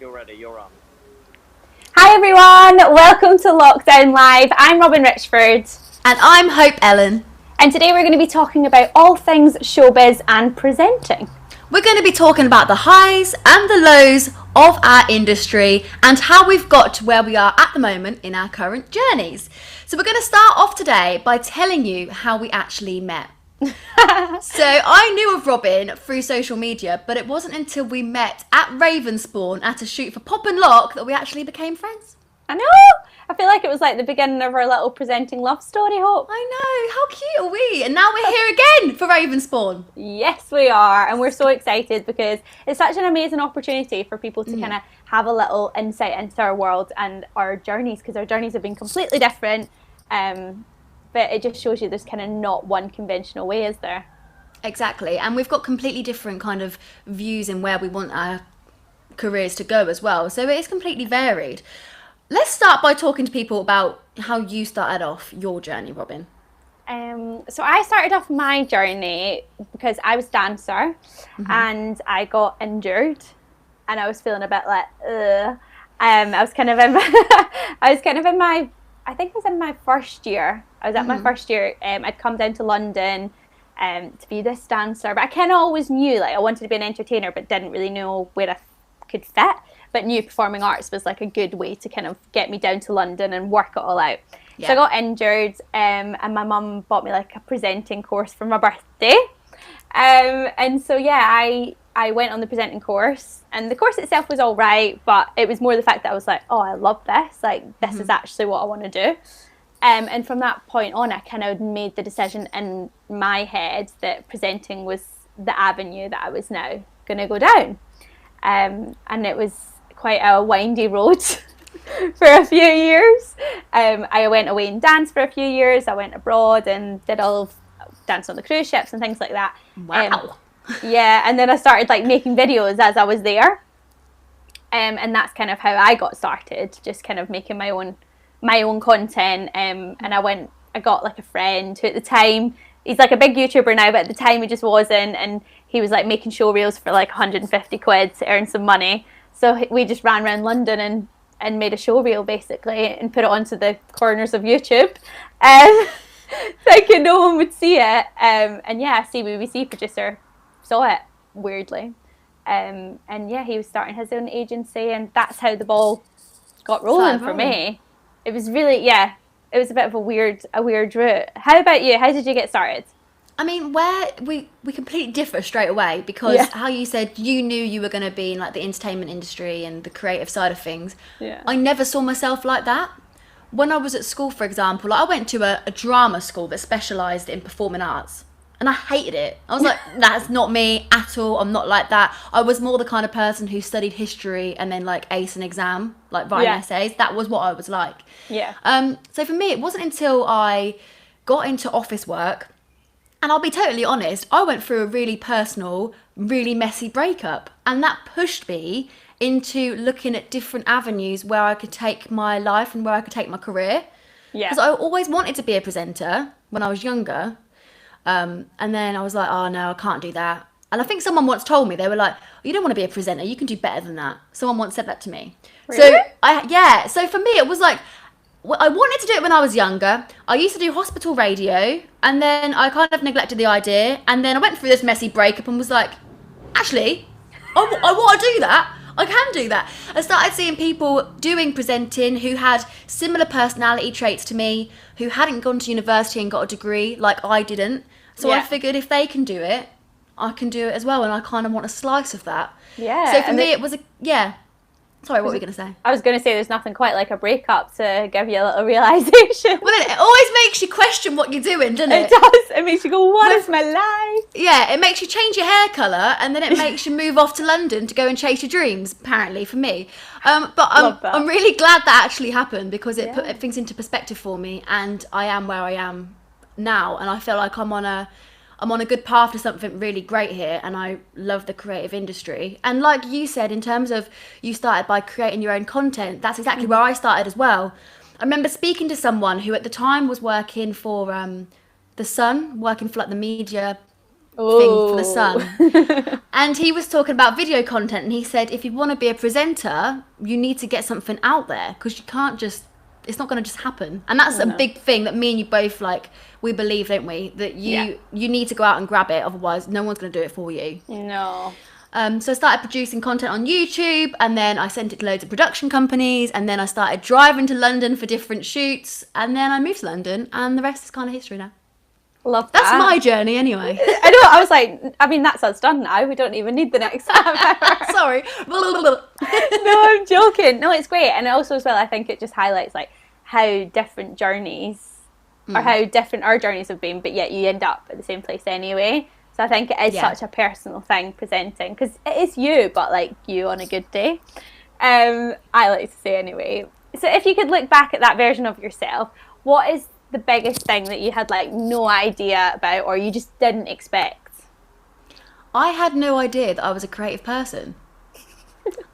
you're ready, you're on. Hi everyone, welcome to Lockdown Live. I'm Robin Richford. And I'm Hope Ellen. And today we're going to be talking about all things showbiz and presenting. We're going to be talking about the highs and the lows of our industry and how we've got to where we are at the moment in our current journeys. So we're going to start off today by telling you how we actually met. So I knew of Robin through social media, but it wasn't until we met at Ravensbourne at a shoot for Pop and Lock that we actually became friends. I know! I feel like it was like the beginning of our little presenting love story, Hope. I know, how cute are we? And now we're here again for Ravensbourne. Yes, we are. And we're so excited because it's such an amazing opportunity for people to kind of have a little insight into our world and our journeys, because our journeys have been completely different. But it just shows you there's kind of not one conventional way, is there? Exactly. And we've got completely different kind of views in where we want our careers to go as well. So it is completely varied. Let's start by talking to people about how you started off your journey, Robin. So I started off my journey because I was a dancer and I got injured and I was feeling a bit like, I was kind of in my, I think it was in my first year. I was at my first year. I'd come down to London to be this dancer, but I kind of always knew like I wanted to be an entertainer, but didn't really know where I could fit. But knew performing arts was like a good way to kind of get me down to London and work it all out. Yeah. So I got injured, and my mum bought me like a presenting course for my birthday. And so yeah, I went on the presenting course, and the course itself was all right, but it was more the fact that I was like, oh, I love this. Like, this is actually what I want to do. And from that point on, I kind of made the decision in my head that presenting was the avenue that I was now going to go down. And it was quite a windy road for a few years. I went away and danced for a few years. I went abroad and did all of dance on the cruise ships and things like that. Wow. Yeah, and then I started like making videos as I was there. And that's kind of how I got started, just kind of making my own content. And I got like a friend who at the time, he's like a big YouTuber now, but at the time he just wasn't. And he was like making show reels for like 150 quid to earn some money. So we just ran around London and made a show reel basically and put it onto the corners of YouTube. Thinking no one would see it. And yeah, a CBBC producer saw it, weirdly. And yeah, he was starting his own agency, and that's how the ball got rolling for me. It was really, it was a bit of a weird route. How about you? How did you get started? I mean, where we completely differ straight away, because how you said you knew you were going to be in like the entertainment industry and the creative side of things. Yeah. I never saw myself like that. When I was at school, for example, I went to a drama school that specialised in performing arts, and I hated it. I was like, that's not me at all. I'm not like that. I was more the kind of person who studied history and then like ace an exam, like writing essays. That was what I was like. Yeah. So for me, it wasn't until I got into office work. And I'll be totally honest, I went through a really personal, really messy breakup. And that pushed me into looking at different avenues where I could take my life and where I could take my career. Yeah. Because I always wanted to be a presenter when I was younger. And then I was like, oh no, I can't do that. And I think someone once told me, they were like, oh, you don't want to be a presenter, you can do better than that. Someone once said that to me. Really? So for me, it was like, I wanted to do it when I was younger. I used to do hospital radio, and then I kind of neglected the idea, and then I went through this messy breakup and was like, actually, I want to do that. I can do that. I started seeing people doing presenting who had similar personality traits to me, who hadn't gone to university and got a degree like I didn't. So I figured if they can do it, I can do it as well, and I kind of want a slice of that. Yeah. So for me, it was Sorry, what were you going to say? I was going to say there's nothing quite like a breakup to give you a little realisation. Well, it always makes you question what you're doing, doesn't it? It does. It makes you go, what is my life? Yeah, it makes you change your hair colour, and then it makes you move off to London to go and chase your dreams, apparently, for me. But I'm really glad that actually happened, because it put things into perspective for me, and I am where I am now, and I feel like I'm on a good path to something really great here, and I love the creative industry. And like you said, in terms of you started by creating your own content, that's exactly where I started as well. I remember speaking to someone who at the time was working for The Sun, working for like the media thing for the Sun. And he was talking about video content, and he said, if you want to be a presenter, you need to get something out there, because you can't just, it's not going to just happen. And that's a big thing that me and you both, like, we believe, don't we? That you need to go out and grab it, otherwise no one's going to do it for you. No. So I started producing content on YouTube, and then I sent it to loads of production companies, and then I started driving to London for different shoots, and then I moved to London, and the rest is kind of history now. Love that. That's my journey anyway. I know, I was like, I mean, that's us done now. We don't even need the next step. Sorry. No, I'm joking. No, it's great. And also as well, I think it just highlights like how different journeys or how different our journeys have been, but yet you end up at the same place anyway. So I think it is such a personal thing presenting, because it is you, but like you on a good day. I like to say anyway. So if you could look back at that version of yourself, what is the biggest thing that you had like no idea about, or you just didn't expect? I had no idea that I was a creative person.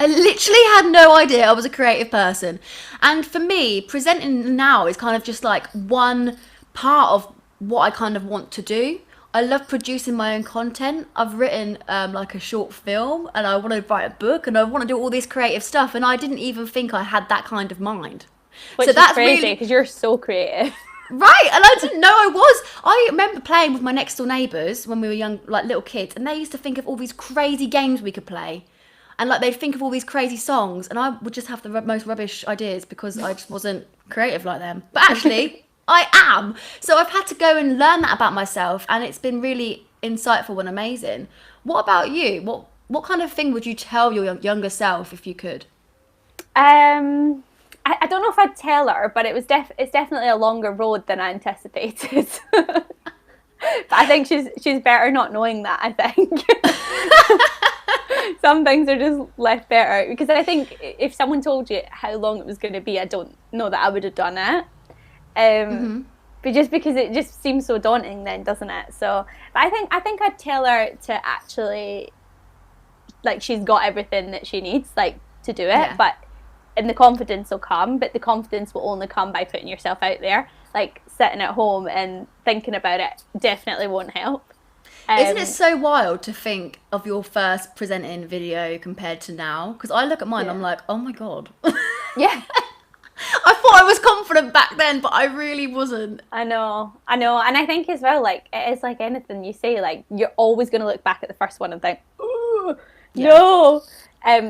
I literally had no idea I was a creative person. And for me, presenting now is kind of just like one part of what I kind of want to do. I love producing my own content. I've written like a short film, and I want to write a book, and I want to do all this creative stuff, and I didn't even think I had that kind of mind. Which so is that's crazy, because you're so creative. Right, and I didn't know I was. I remember playing with my next door neighbours when we were young, like little kids, and they used to think of all these crazy games we could play. And like they'd think of all these crazy songs, and I would just have the most rubbish ideas because I just wasn't creative like them. But actually, I am. So I've had to go and learn that about myself, and it's been really insightful and amazing. What about you? What kind of thing would you tell your younger self if you could? I don't know if I'd tell her, but it's definitely a longer road than I anticipated. But I think she's better not knowing that, I think. Some things are just left better, because I think if someone told you how long it was going to be, I don't know that I would have done it. But just because it just seems so daunting then, doesn't it? So, but I think I'd tell her to actually, like, she's got everything that she needs, like, to do it, but and the confidence will come, but the confidence will only come by putting yourself out there. Like, sitting at home and thinking about it definitely won't help. Isn't it so wild to think of your first presenting video compared to now? Because I look at mine, I'm like, oh my God. Yeah. I thought I was confident back then, but I really wasn't. I know. And I think as well, like, it is like anything you say, like, you're always going to look back at the first one and think, ooh, no.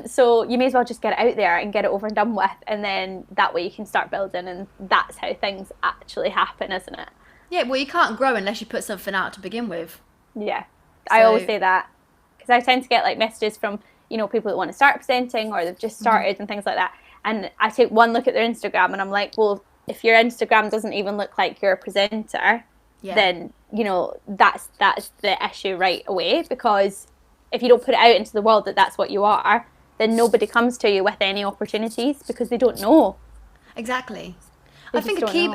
So you may as well just get it out there and get it over and done with, and then that way you can start building, and that's how things actually happen, isn't it? Yeah, well, you can't grow unless you put something out to begin with. Yeah, so I always say that, because I tend to get like messages from, you know, people that want to start presenting, or they've just started and things like that, and I take one look at their Instagram and I'm like, well, if your Instagram doesn't even look like you're a presenter, then, you know, that's the issue right away, because if you don't put it out into the world that that's what you are, then nobody comes to you with any opportunities, because they don't know. Exactly. I think a key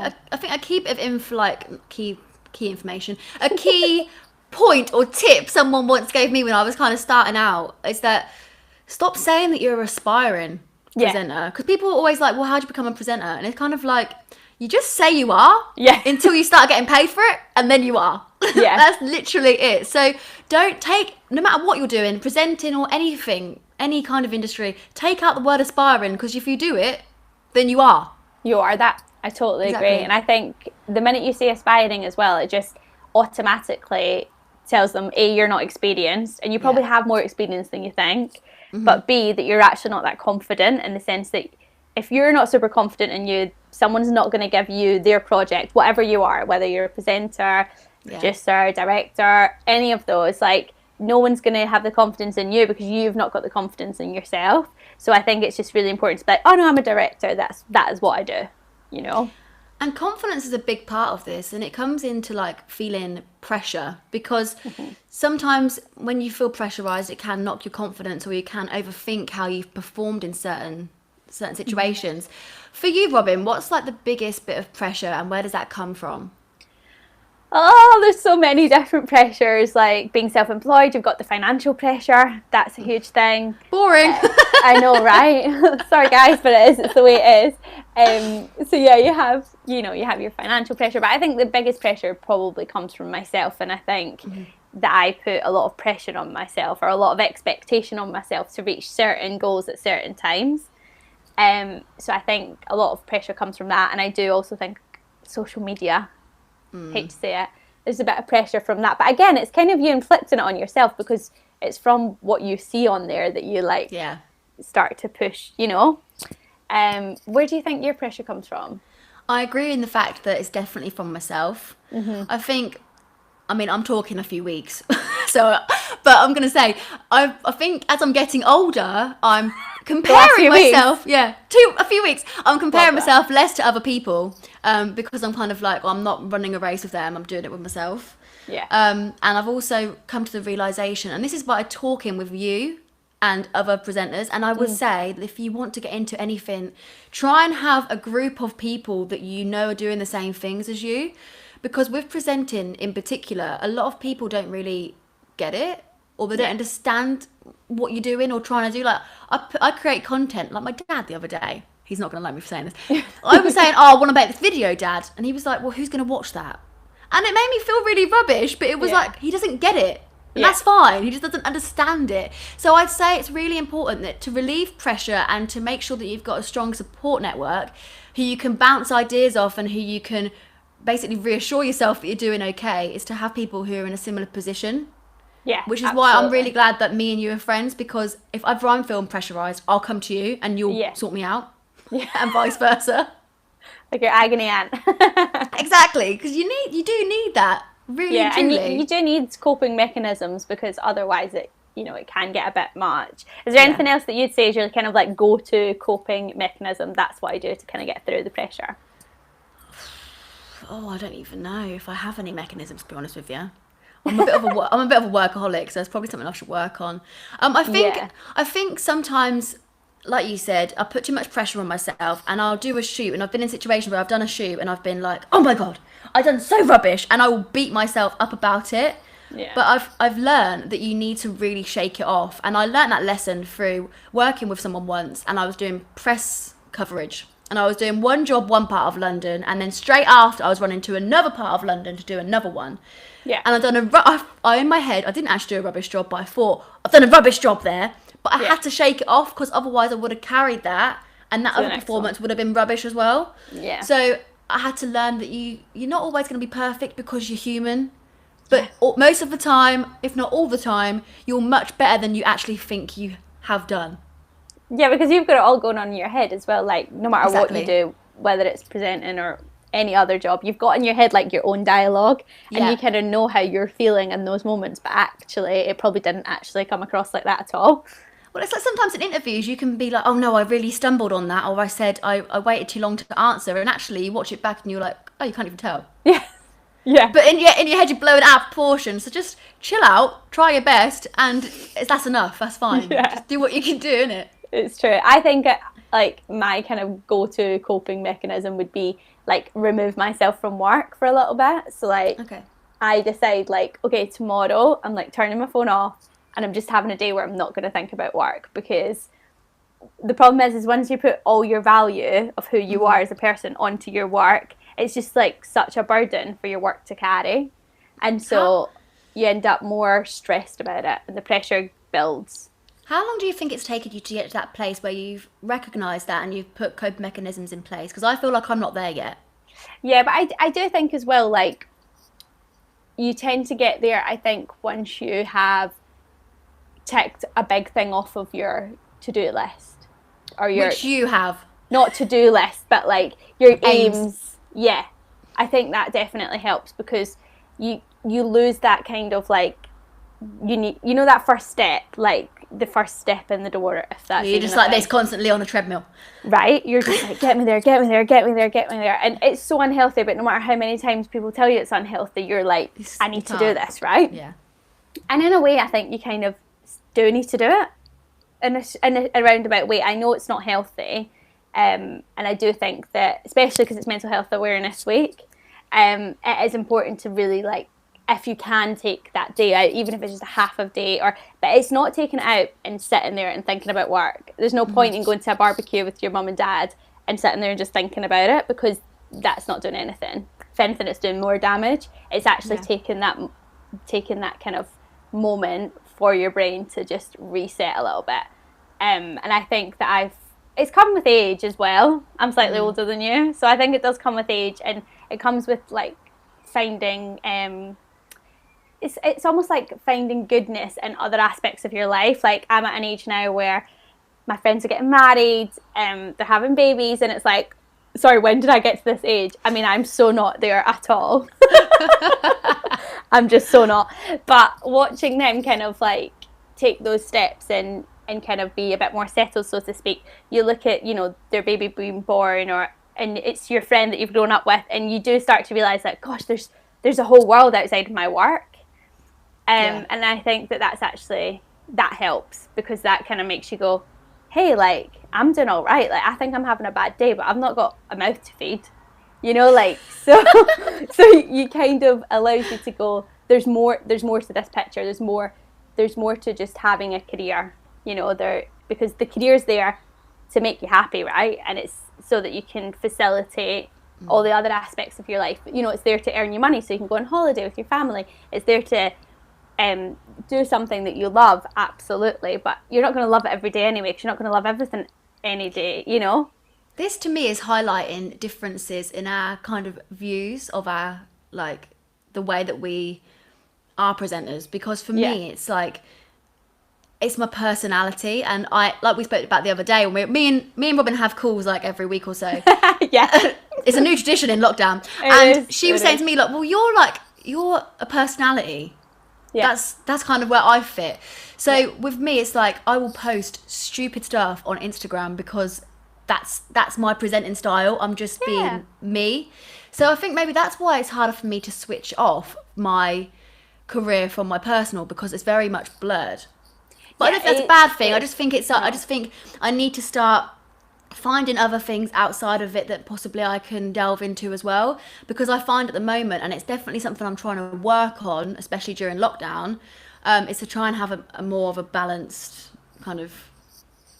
bit of key information, a key point or tip someone once gave me when I was kind of starting out is that stop saying that you're an aspiring presenter, because people are always like, well, how do you become a presenter? And it's kind of like, you just say you are until you start getting paid for it, and then you are. Yeah. That's literally it. So don't take, no matter what you're doing, presenting or anything, any kind of industry, take out the word aspiring, because if you do it, then you are. You are that. I totally agree. And I think the minute you say aspiring as well, it just automatically tells them, A, you're not experienced, and you probably have more experience than you think, but B, that you're actually not that confident, in the sense that if you're not super confident in you, someone's not going to give you their project, whatever you are, whether you're a presenter, producer, director, any of those, like, no one's going to have the confidence in you because you've not got the confidence in yourself. So I think it's just really important to be like, oh no, I'm a director, that is what I do, you know. And confidence is a big part of this, and it comes into like feeling pressure, because sometimes when you feel pressurized, it can knock your confidence, or you can overthink how you've performed in certain situations. For you, Robin, what's like the biggest bit of pressure, and where does that come from? Oh, there's so many different pressures. Like being self-employed, you've got the financial pressure. That's a huge thing. Boring. I know, right? Sorry, guys, but it is. It's the way it is. So yeah, you have your financial pressure. But I think the biggest pressure probably comes from myself. And I think that I put a lot of pressure on myself, or a lot of expectation on myself to reach certain goals at certain times. So I think a lot of pressure comes from that. And I do also think social media, hate to say it, there's a bit of pressure from that. But again, it's kind of you inflicting it on yourself, because it's from what you see on there that you start to push, you know. Where do you think your pressure comes from? I agree in the fact that it's definitely from myself. I think, I'm talking a few weeks, but I'm going to say, I think as I'm getting older, I'm comparing myself. A few weeks. I'm comparing myself less to other people, because I'm kind of like, well, I'm not running a race with them. I'm doing it with myself. Yeah. And I've also come to the realization, and this is by talking with you and other presenters, and I would say that if you want to get into anything, try and have a group of people that you know are doing the same things as you. Because with presenting in particular, a lot of people don't really get it, or they don't understand what you're doing or trying to do. Like, I create content, like my dad the other day. He's not going to like me for saying this. I was saying, I want to make this video, Dad. And he was like, well, who's going to watch that? And it made me feel really rubbish, but it was like, he doesn't get it. And that's fine. He just doesn't understand it. So I'd say it's really important that to relieve pressure and to make sure that you've got a strong support network who you can bounce ideas off and who you can basically reassure yourself that you're doing okay, is to have people who are in a similar position. Yeah, which is why I'm really glad that me and you are friends, because if ever I'm feeling pressurised, I'll come to you and you'll sort me out, and vice versa. Like your agony aunt. Exactly, because you do need that, really, truly. And you do need coping mechanisms, because otherwise it can get a bit much. Is there anything else that you'd say is your kind of like go-to coping mechanism? That's what I do to kind of get through the pressure. I don't even know if I have any mechanisms, to be honest with you. I'm a bit of a workaholic, so it's probably something I should work on. I think sometimes, like you said, I put too much pressure on myself, and I'll do a shoot, and I've been in situations where I've done a shoot and I've been like, oh my God, I've done so rubbish, and I will beat myself up about it. Yeah. But I've learned that you need to really shake it off, and I learned that lesson through working with someone once, and I was doing press coverage. And I was doing one job, one part of London, and then straight after I was running to another part of London to do another one. Yeah. And in my head, I didn't actually do a rubbish job, but I thought, I've done a rubbish job there. But I had to shake it off, because otherwise I would have carried that, and that other performance would have been rubbish as well. Yeah. So I had to learn that you're not always going to be perfect, because you're human. But most of the time, if not all the time, you're much better than you actually think you have done. Yeah, because you've got it all going on in your head as well. Like, no matter what you do, whether it's presenting or any other job, you've got in your head like your own dialogue, and you kind of know how you're feeling in those moments. But actually, it probably didn't actually come across like that at all. Well, it's like sometimes in interviews you can be like, oh no, I really stumbled on that, or I said I waited too long to answer, and actually you watch it back and you're like, oh, you can't even tell. Yeah. But in your head you're blowing out of proportion. So just chill out, try your best, and that's enough. That's fine. Just do what you can do, innit? It's true. I think like my kind of go-to coping mechanism would be like remove myself from work for a little bit. So like, I decide like, okay, tomorrow I'm like turning my phone off, and I'm just having a day where I'm not going to think about work, because the problem is once you put all your value of who you are as a person onto your work, it's just like such a burden for your work to carry, and so you end up more stressed about it, and the pressure builds. How long do you think it's taken you to get to that place where you've recognised that and you've put coping mechanisms in place? Because I feel like I'm not there yet. Yeah, but I do think as well, like, you tend to get there, I think, once you have ticked a big thing off of your to-do list. Or your, which you have. Not to-do list, but like your aims. Yeah, I think that definitely helps, because you lose that kind of like, that first step, like the first step in the door, if that's you're just like this constantly on a treadmill, right? You're just like, get me there, get me there, get me there, get me there, and it's so unhealthy. But no matter how many times people tell you it's unhealthy, you're like, I need to do this, right? Yeah. And in a way, I think you kind of do need to do it in a roundabout way. I know it's not healthy, and I do think that, especially because it's Mental Health Awareness Week, it is important to really, like, if you can take that day out, even if it's just a half of day, but it's not taking it out and sitting there and thinking about work. There's no point in going to a barbecue with your mum and dad and sitting there and just thinking about it, because that's not doing anything. If anything, it's doing more damage. It's actually taking that kind of moment for your brain to just reset a little bit. And I think that it's come with age as well. I'm slightly older than you, so I think it does come with age, and it comes with like finding it's almost like finding goodness in other aspects of your life. Like, I'm at an age now where my friends are getting married, they're having babies, and it's like, sorry, when did I get to this age? I mean, I'm so not there at all. I'm just so not. But watching them kind of like take those steps and kind of be a bit more settled, so to speak, you look at, you know, their baby being born, and it's your friend that you've grown up with, and you do start to realise that, gosh, there's a whole world outside of my work. And I think that's actually, that helps, because that kind of makes you go, hey, like, I'm doing all right. Like, I think I'm having a bad day, but I've not got a mouth to feed. You know, like, so you kind of allows you to go, there's more to this picture. There's more to just having a career, you know, because the career's there to make you happy, right? And it's so that you can facilitate all the other aspects of your life. You know, it's there to earn you money so you can go on holiday with your family. It's there to do something that you love, absolutely, but you're not going to love it every day anyway, because you're not going to love everything any day, you know. This to me is highlighting differences in our kind of views of our, like, the way that we are presenters, because for me it's like, it's my personality, and I, like we spoke about the other day, when me and Robin have calls like every week or so. It's a new tradition in lockdown. She was saying to me, like, well, you're a personality. That's kind of where I fit. So with me, it's like, I will post stupid stuff on Instagram because that's my presenting style. I'm just being me. So I think maybe that's why it's harder for me to switch off my career from my personal, because it's very much blurred. But I don't think that's a bad thing. I just think I need to start finding other things outside of it that possibly I can delve into as well, because I find at the moment, and it's definitely something I'm trying to work on, especially during lockdown, is to try and have a more of a balanced kind of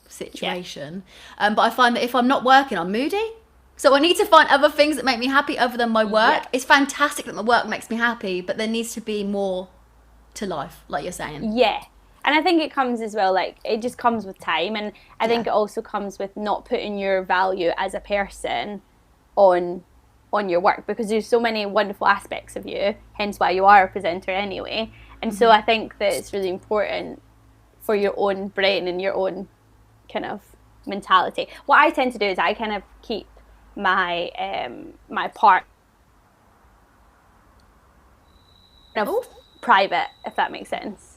situation. But I find that if I'm not working, I'm moody. So I need to find other things that make me happy other than my work. It's fantastic that my work makes me happy, but there needs to be more to life, like you're saying. Yeah. And I think it comes as well, like, it just comes with time. And I think it also comes with not putting your value as a person on your work, because there's so many wonderful aspects of you, hence why you are a presenter anyway. And so I think that it's really important for your own brain and your own kind of mentality. What I tend to do is I kind of keep my my part private, if that makes sense.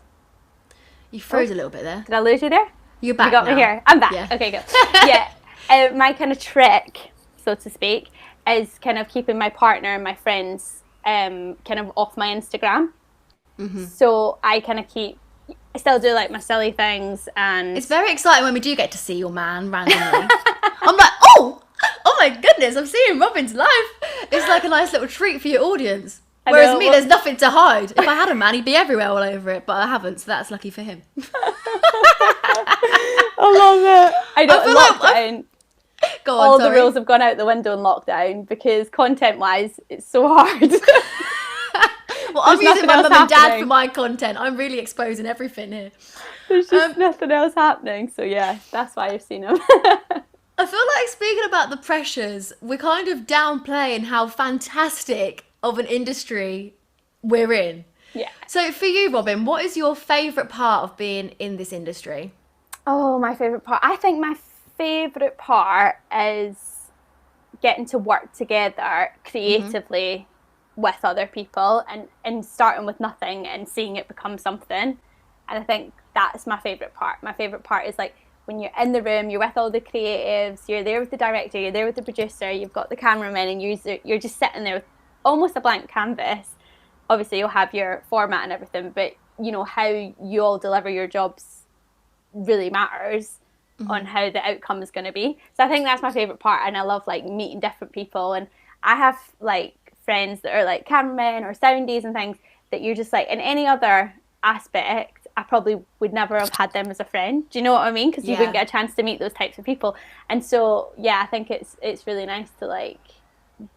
You froze a little bit there. Did I lose you there? You're back. You got now. me here. I'm back. Yeah. Okay, good. My kind of trick, so to speak, is kind of keeping my partner and my friends kind of off my Instagram. So I kind of I still do like my silly things, and it's very exciting when we do get to see your man randomly. I'm like, oh my goodness, I'm seeing Robin's life. It's like a nice little treat for your audience. Whereas me, there's nothing to hide. If I had a man, he'd be everywhere all over it, but I haven't, so that's lucky for him. I love it. I feel lockdown, all the rules have gone out the window in lockdown, because content-wise, it's so hard. Well, I'm using my mum and dad for my content. I'm really exposing everything here. There's just nothing else happening, so yeah, that's why I've seen him. I feel like, speaking about the pressures, we're kind of downplaying how fantastic of an industry we're in. Yeah. So for you, Robin, what is your favourite part of being in this industry? Oh, my favourite part. I think my favourite part is getting to work together creatively with other people, and starting with nothing and seeing it become something. And I think that's my favourite part. My favourite part is like when you're in the room, you're with all the creatives, you're there with the director, you're there with the producer, you've got the cameraman, and you're just sitting there with almost a blank canvas. Obviously you'll have your format and everything, but you know how you all deliver your jobs really matters on how the outcome is going to be. So I think that's my favourite part, and I love like meeting different people. And I have like friends that are like cameramen or soundies and things that you're just like, in any other aspect I probably would never have had them as a friend. Do you know what I mean? Because you wouldn't get a chance to meet those types of people. And so yeah, I think it's really nice to like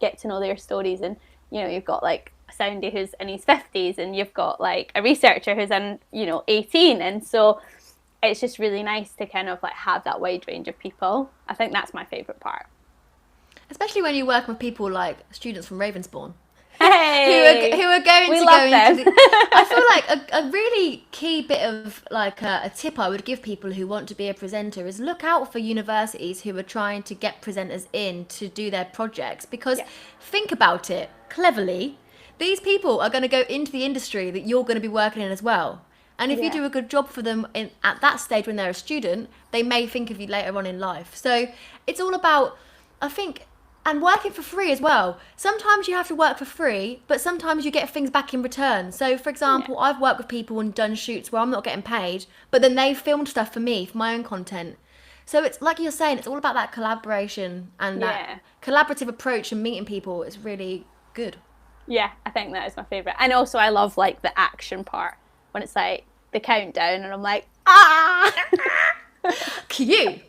get to know their stories. And you know, you've got like soundy who's in his 50s, and you've got like a researcher who's in, 18. And so it's just really nice to kind of like have that wide range of people. I think that's my favourite part. Especially when you work with people like students from Ravensbourne. Hey, who are going we to love go them. into I feel like a really key bit of like a tip I would give people who want to be a presenter is look out for universities who are trying to get presenters in to do their projects, because think about it cleverly, these people are going to go into the industry that you're going to be working in as well. And if you do a good job for them at that stage when they're a student, they may think of you later on in life. So it's all about, I think, and working for free as well. Sometimes you have to work for free, but sometimes you get things back in return. So, for example, I've worked with people and done shoots where I'm not getting paid, but then they filmed stuff for me, for my own content. So it's like you're saying, it's all about that collaboration and that collaborative approach, and meeting people is really good. Yeah, I think that is my favourite. And also I love like the action part, when it's like the countdown and I'm like, Cute.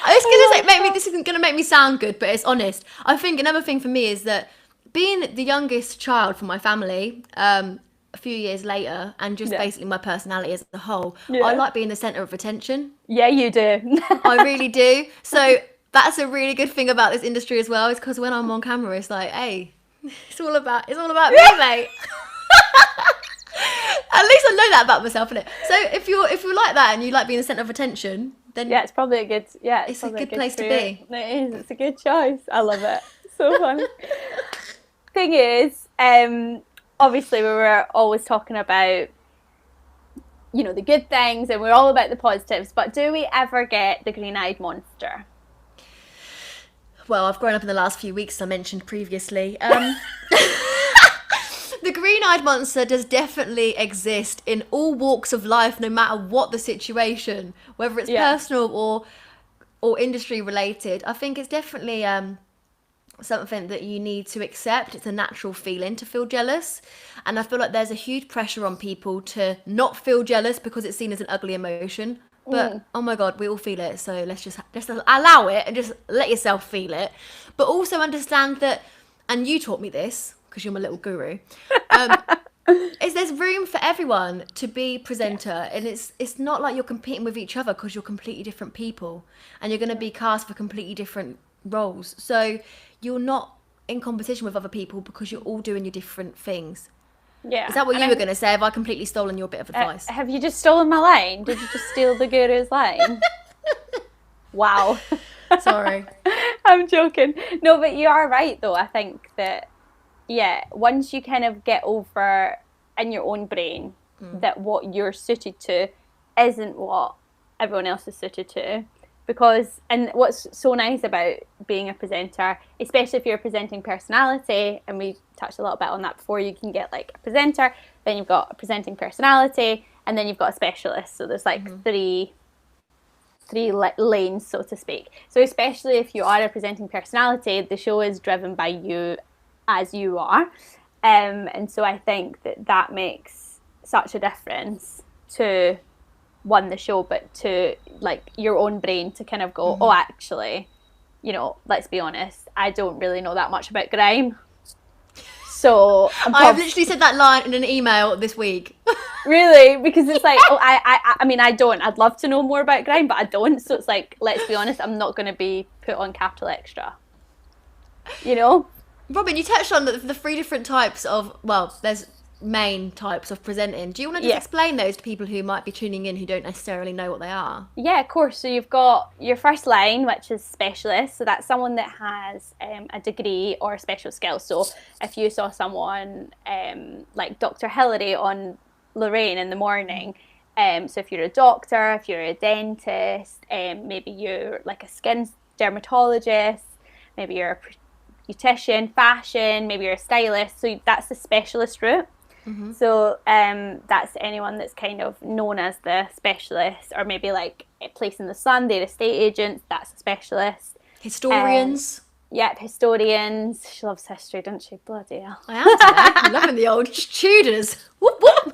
I was going to say, this isn't going to make me sound good, but it's honest. I think another thing for me is that being the youngest child for my family, a few years later, and just basically my personality as a whole, I like being the centre of attention. Yeah, you do. I really do. So that's a really good thing about this industry as well, is because when I'm on camera, it's like, hey, it's all about me, mate. At least I know that about myself, innit? So if you're like that and you like being the centre of attention, then it's probably a good it's a good place to be. It is. It's a good choice. I love it. So fun. Thing is, obviously we were always talking about, the good things, and we're all about the positives, but do we ever get the green-eyed monster? Well, I've grown up in the last few weeks, as I mentioned previously. The green-eyed monster does definitely exist in all walks of life, no matter what the situation, whether it's personal or industry related. I think it's definitely something that you need to accept. It's a natural feeling to feel jealous, and I feel like there's a huge pressure on people to not feel jealous because it's seen as an ugly emotion. But oh my God, we all feel it. So let's just allow it and just let yourself feel it. But also understand that, and you taught me this, because you're my little guru, is there's room for everyone to be presenter, and it's not like you're competing with each other, because you're completely different people and you're going to be cast for completely different roles. So you're not in competition with other people because you're all doing your different things. Yeah. Is that what you were going to say? Have I completely stolen your bit of advice? Have you just stolen my line? Did you just steal the guru's line? Wow. Sorry. I'm joking. No, but you are right though. I think that once you kind of get over in your own brain that what you're suited to isn't what everyone else is suited to, and what's so nice about being a presenter, especially if you're a presenting personality, and we touched a little bit on that before, you can get like a presenter, then you've got a presenting personality, and then you've got a specialist. So there's like three lanes, so to speak. So especially if you are a presenting personality, the show is driven by you as you are, and so I think that makes such a difference to the show, but to like your own brain to kind of go, oh, actually, let's be honest, I don't really know that much about grime. So I've literally said that line in an email this week. Really? Because it's like, I mean, I don't. I'd love to know more about grime, but I don't. So it's like, let's be honest, I'm not going to be put on Capital Extra. Robin, you touched on the three different types of, there's main types of presenting. Do you want to just explain those to people who might be tuning in who don't necessarily know what they are? Yeah, of course. So you've got your first line, which is specialist. So that's someone that has a degree or special skills. So if you saw someone like Dr. Hillary on Lorraine in the morning, so if you're a doctor, if you're a dentist, maybe you're like a skin dermatologist, maybe you're a beautician, fashion, maybe you're a stylist. So that's the specialist route. So that's anyone that's kind of known as the specialist, or maybe like a Place in the Sun, they're estate agents, that's a specialist. Historians. Historians. She loves history, doesn't she? Bloody hell. I am today. I'm loving the old Tudors. Whoop, whoop.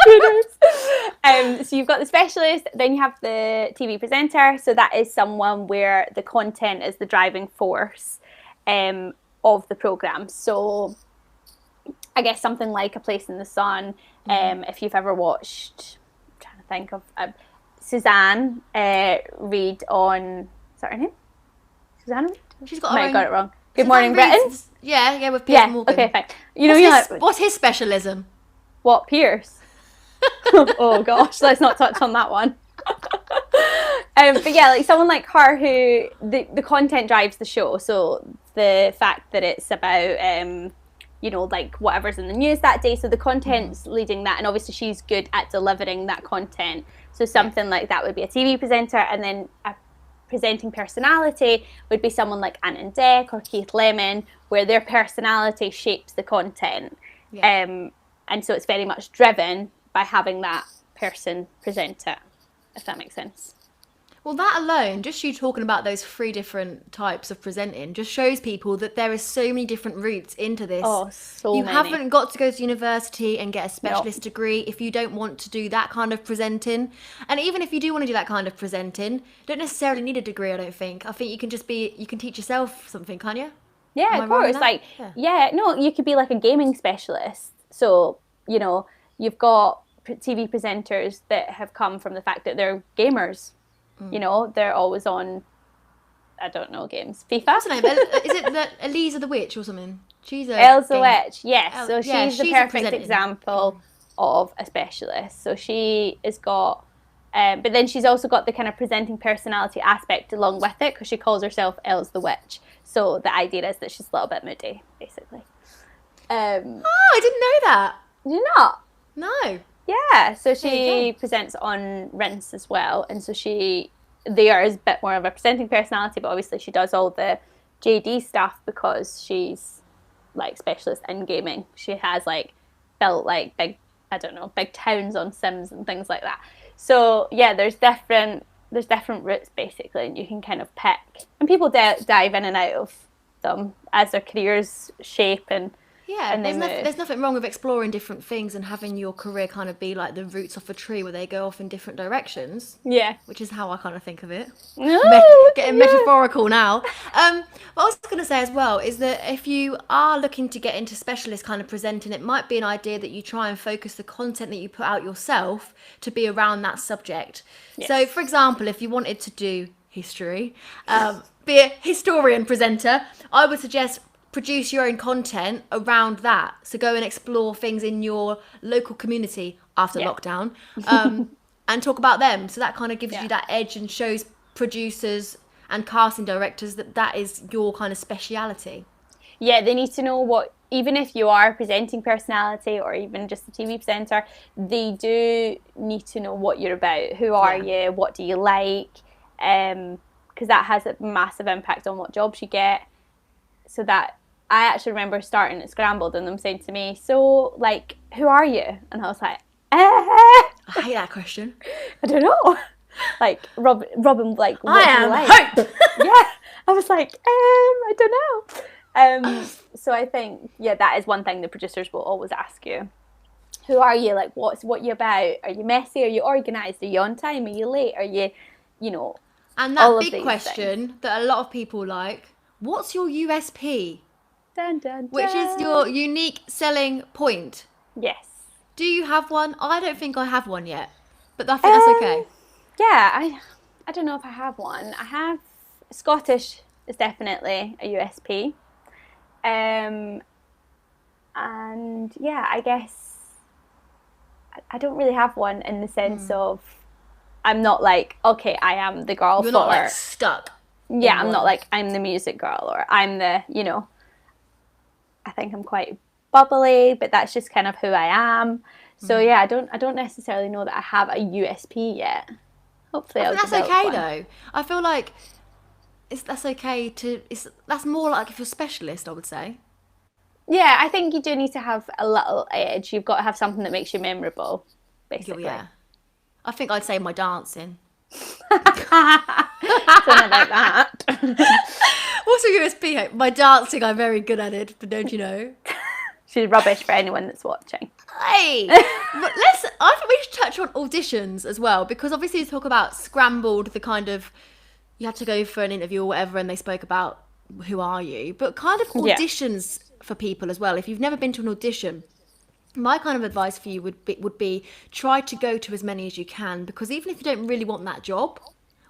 Tudors. So you've got the specialist, then you have the TV presenter. So that is someone where the content is the driving force. of the programme. So I guess something like A Place in the Sun, if you've ever watched, I'm trying to think of, Suzanne Reid on, is that her name? Suzanne Reid? She's got Might have got it wrong. Good Suzanne Morning Britain? Yeah, with Piers Morgan. Okay, fine. You know, what's his specialism? What, Piers? Oh gosh, let's not touch on that one. But yeah, like someone like her who the content drives the show. So the fact that it's about you know, like whatever's in the news that day. So the content's leading that, and obviously she's good at delivering that content. So something like that would be a TV presenter, and then a presenting personality would be someone like Ant and Dec or Keith Lemon, where their personality shapes the content. Yeah. And so it's very much driven by having that person present it, if that makes sense. Well, that alone, just you talking about those 3 different types of presenting, just shows people that there is so many different routes into this. Oh, so you many. haven't got to go to university and get a specialist degree if you don't want to do that kind of presenting. And even if you do want to do that kind of presenting, you don't necessarily need a degree, I don't think. I think you can teach yourself something, can't you? Yeah, of course. Like, no, you could be like a gaming specialist. So, you know, you've got TV presenters that have come from the fact that they're gamers. You know, they're always on, I don't know, games. FIFA? What's her name? Is it Elisa the Witch or something? She's Elsa Witch, yes. So she's the perfect example of a specialist. So she has got, but then she's also got the kind of presenting personality aspect along with it, because she calls herself Els the Witch. So the idea is that she's a little bit moody, basically. I didn't know that. Did you not? No. Yeah, so she presents on Rinse as well, and so they are a bit more of a presenting personality, but obviously she does all the JD stuff because she's like specialist in gaming. She has like built like big towns on Sims and things like that. So yeah, there's different routes basically, and you can kind of pick, and people dive in and out of them as their careers shape and. Yeah, and there's nothing wrong with exploring different things and having your career kind of be like the roots off a tree where they go off in different directions. Yeah. Which is how I kind of think of it. Getting metaphorical now. What I was going to say as well is that if you are looking to get into specialist kind of presenting, it might be an idea that you try and focus the content that you put out yourself to be around that subject. Yes. So, for example, if you wanted to do history, be a historian presenter, I would suggest produce your own content around that. So go and explore things in your local community after lockdown, and talk about them. So that kind of gives you that edge and shows producers and casting directors that is your kind of speciality. Yeah, they need to know what, even if you are a presenting personality or even just a TV presenter, they do need to know what you're about. Who are you? What do you like? Because that has a massive impact on what jobs you get. So that, I actually remember starting at Scrambled and them saying to me, so, like, who are you? And I was like, I hate that question. I don't know. Like, Robin, like, what I am hope. Yeah. I was like, I don't know. So I think, that is one thing the producers will always ask you. Who are you? Like, what you about? Are you messy? Are you organised? Are you on time? Are you late? Are you, and that big question that a lot of people like, what's your USP? Dun, dun, dun. Which is your unique selling point. Yes. Do you have one? I don't think I have one yet, but I think that's okay. Yeah, I don't know if I have one. I have Scottish is definitely a USP. And I guess I don't really have one in the sense of I'm not like, okay, I am the girl. You're not like stuck. Yeah, I'm not like I'm the music girl or I'm the, I think I'm quite bubbly, but that's just kind of who I am. So I don't necessarily know that I have a USP yet. Hopefully I'll that's okay one. Though. I feel like that's okay that's more like if you're a specialist, I would say. Yeah, I think you do need to have a little edge. You've got to have something that makes you memorable, basically. Yeah. I think I'd say my dancing. Don't know about that. What's your USP? My dancing, I'm very good at it, but don't you know? She's rubbish for anyone that's watching. Hey, I think we should touch on auditions as well, because obviously you talk about Scrambled, the kind of, you had to go for an interview or whatever, and they spoke about who are you, but kind of auditions for people as well. If you've never been to an audition, my kind of advice for you would be try to go to as many as you can, because even if you don't really want that job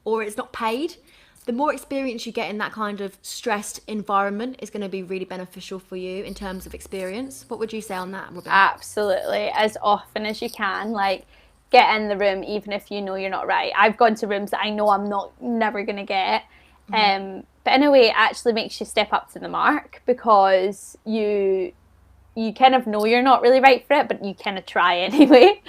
or it's not paid, the more experience you get in that kind of stressed environment is going to be really beneficial for you in terms of experience. What would you say on that, Robin? Absolutely. As often as you can, like, get in the room, even if you know you're not right. I've gone to rooms that I know I'm never going to get. But in a way, it actually makes you step up to the mark, because you kind of know you're not really right for it, but you kind of try anyway.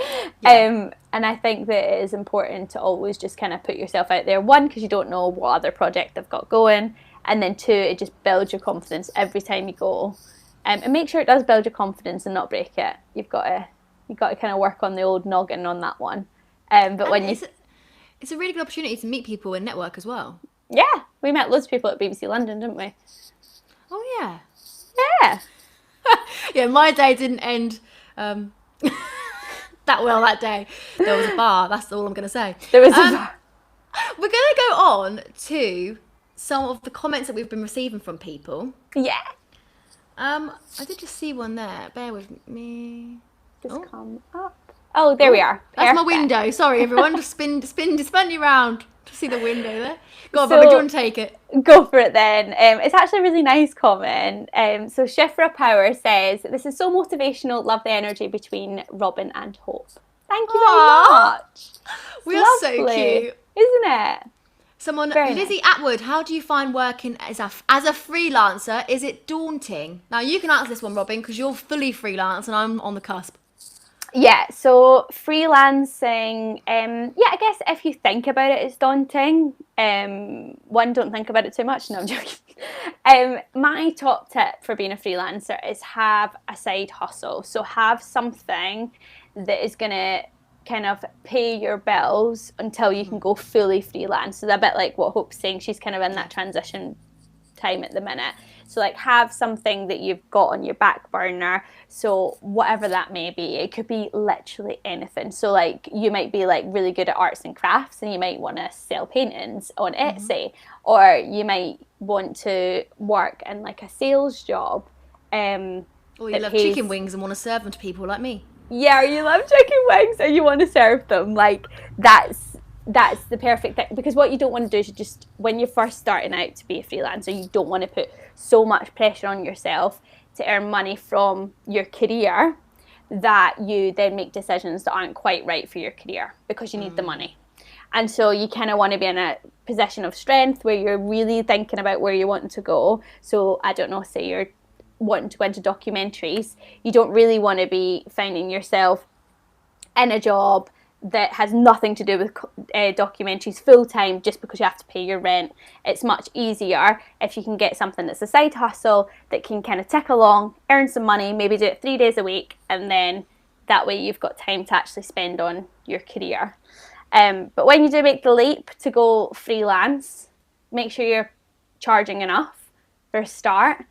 And I think that it is important to always just kind of put yourself out there. One, because you don't know what other project they've got going. And then two, it just builds your confidence every time you go. And make sure it does build your confidence and not break it. You've got to kind of work on the old noggin on that one. But when it's a really good opportunity to meet people and network as well. Yeah, we met loads of people at BBC London, didn't we? Oh yeah. Yeah. Yeah, my day didn't end that well that day. There was a bar, that's all I'm going to say. There was a bar. We're going to go on to some of the comments that we've been receiving from people. Yeah. I did just see one there. Bear with me. Just come up. Oh, there we are. That's my window. Sorry, everyone. Just spin you around to see the window there. Go on, Bobby, do you want to take it? Go for it then. It's actually a really nice comment. So Shifra Power says, this is so motivational. Love the energy between Robin and Hope. Thank you very much. We are so cute. Isn't it? Someone, Lizzie Atwood, how do you find working as a freelancer? Is it daunting? Now, you can answer this one, Robin, because you're fully freelance and I'm on the cusp. Yeah, so freelancing, I guess if you think about it, it's daunting. One, don't think about it too much. No, I'm joking. My top tip for being a freelancer is have a side hustle. So have something that is going to kind of pay your bills until you can go fully freelance. So a bit like what Hope's saying, she's kind of in that transition time at the minute. So like have something that you've got on your back burner. So whatever that may be, it could be literally anything. So like you might be like really good at arts and crafts and you might want to sell paintings on Etsy, or you might want to work in like a sales job. Or you love chicken wings and want to serve them to people like me. Yeah, or you love chicken wings or you want to serve them. Like that's the perfect thing, because what you don't want to do is just, when you're first starting out to be a freelancer, you don't want to put so much pressure on yourself to earn money from your career that you then make decisions that aren't quite right for your career because you need the money. And so you kind of want to be in a position of strength where you're really thinking about where you want to go. So I don't know, say you're wanting to go into documentaries, you don't really want to be finding yourself in a job that has nothing to do with documentaries full time just because you have to pay your rent. It's much easier if you can get something that's a side hustle that can kind of tick along, earn some money, maybe do it 3 days a week, and then that way you've got time to actually spend on your career. But when you do make the leap to go freelance, make sure you're charging enough for a start.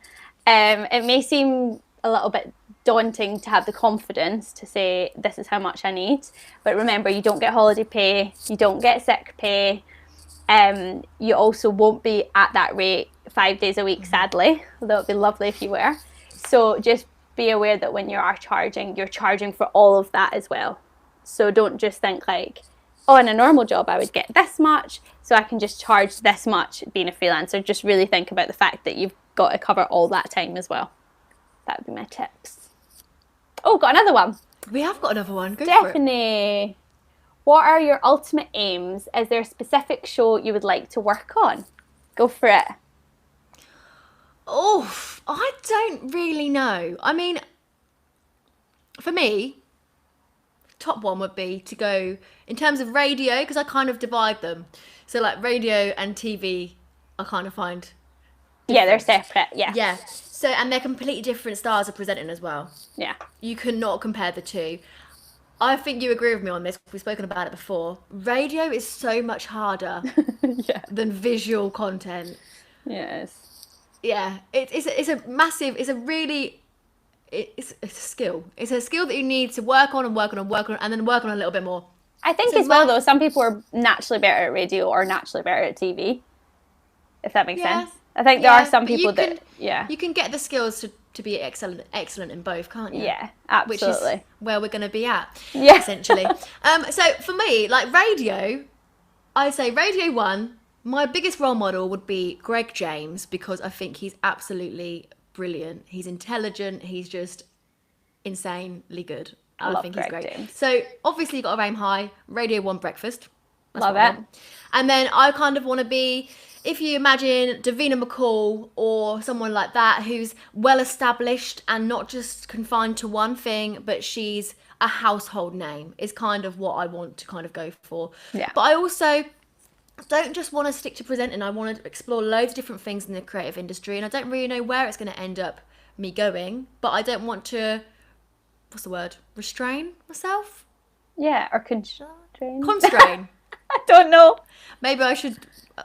It may seem a little bit daunting to have the confidence to say this is how much I need, but remember, you don't get holiday pay, you don't get sick pay, you also won't be at that rate 5 days a week, sadly, although it'd be lovely if you were. So just be aware that when you are charging, you're charging for all of that as well. So don't just think like, oh, in a normal job I would get this much, so I can just charge this much being a freelancer. Just really think about the fact that you've got to cover all that time as well. That would be my tips. Oh, got another one. We have got another one. Go Stephanie, for it. What are your ultimate aims? Is there a specific show you would like to work on? Go for it. Oh, I don't really know. I mean, for me, top one would be to go in terms of radio, because I kind of divide them. So like radio and TV, I kind of find different. Yeah, they're separate. Yeah. So, and they're completely different styles of presenting as well. Yeah. You cannot compare the two. I think you agree with me on this. We've spoken about it before. Radio is so much harder than visual content. Yes. Yeah. It's a massive, it's a skill. It's a skill that you need to work on, and then work on a little bit more. I think as well, though, some people are naturally better at radio or naturally better at TV, if that makes sense. I think there are some people you can get the skills to be excellent in both, can't you? Yeah, absolutely. Which is where we're going to be at, essentially. So for me, like radio, I'd say Radio 1, my biggest role model would be Greg James, because I think he's absolutely brilliant. He's intelligent. He's just insanely good. I think he's great. James. So obviously you've got to aim high. Radio 1 breakfast. Love it. And then I kind of want to be, if you imagine Davina McCall or someone like that who's well established and not just confined to one thing, but she's a household name, is kind of what I want to kind of go for. Yeah. But I also don't just want to stick to presenting. I want to explore loads of different things in the creative industry, and I don't really know where it's going to end up me going, but I don't want to, what's the word? Restrain myself? Yeah, or constrain. Constrain. I don't know. Maybe I should,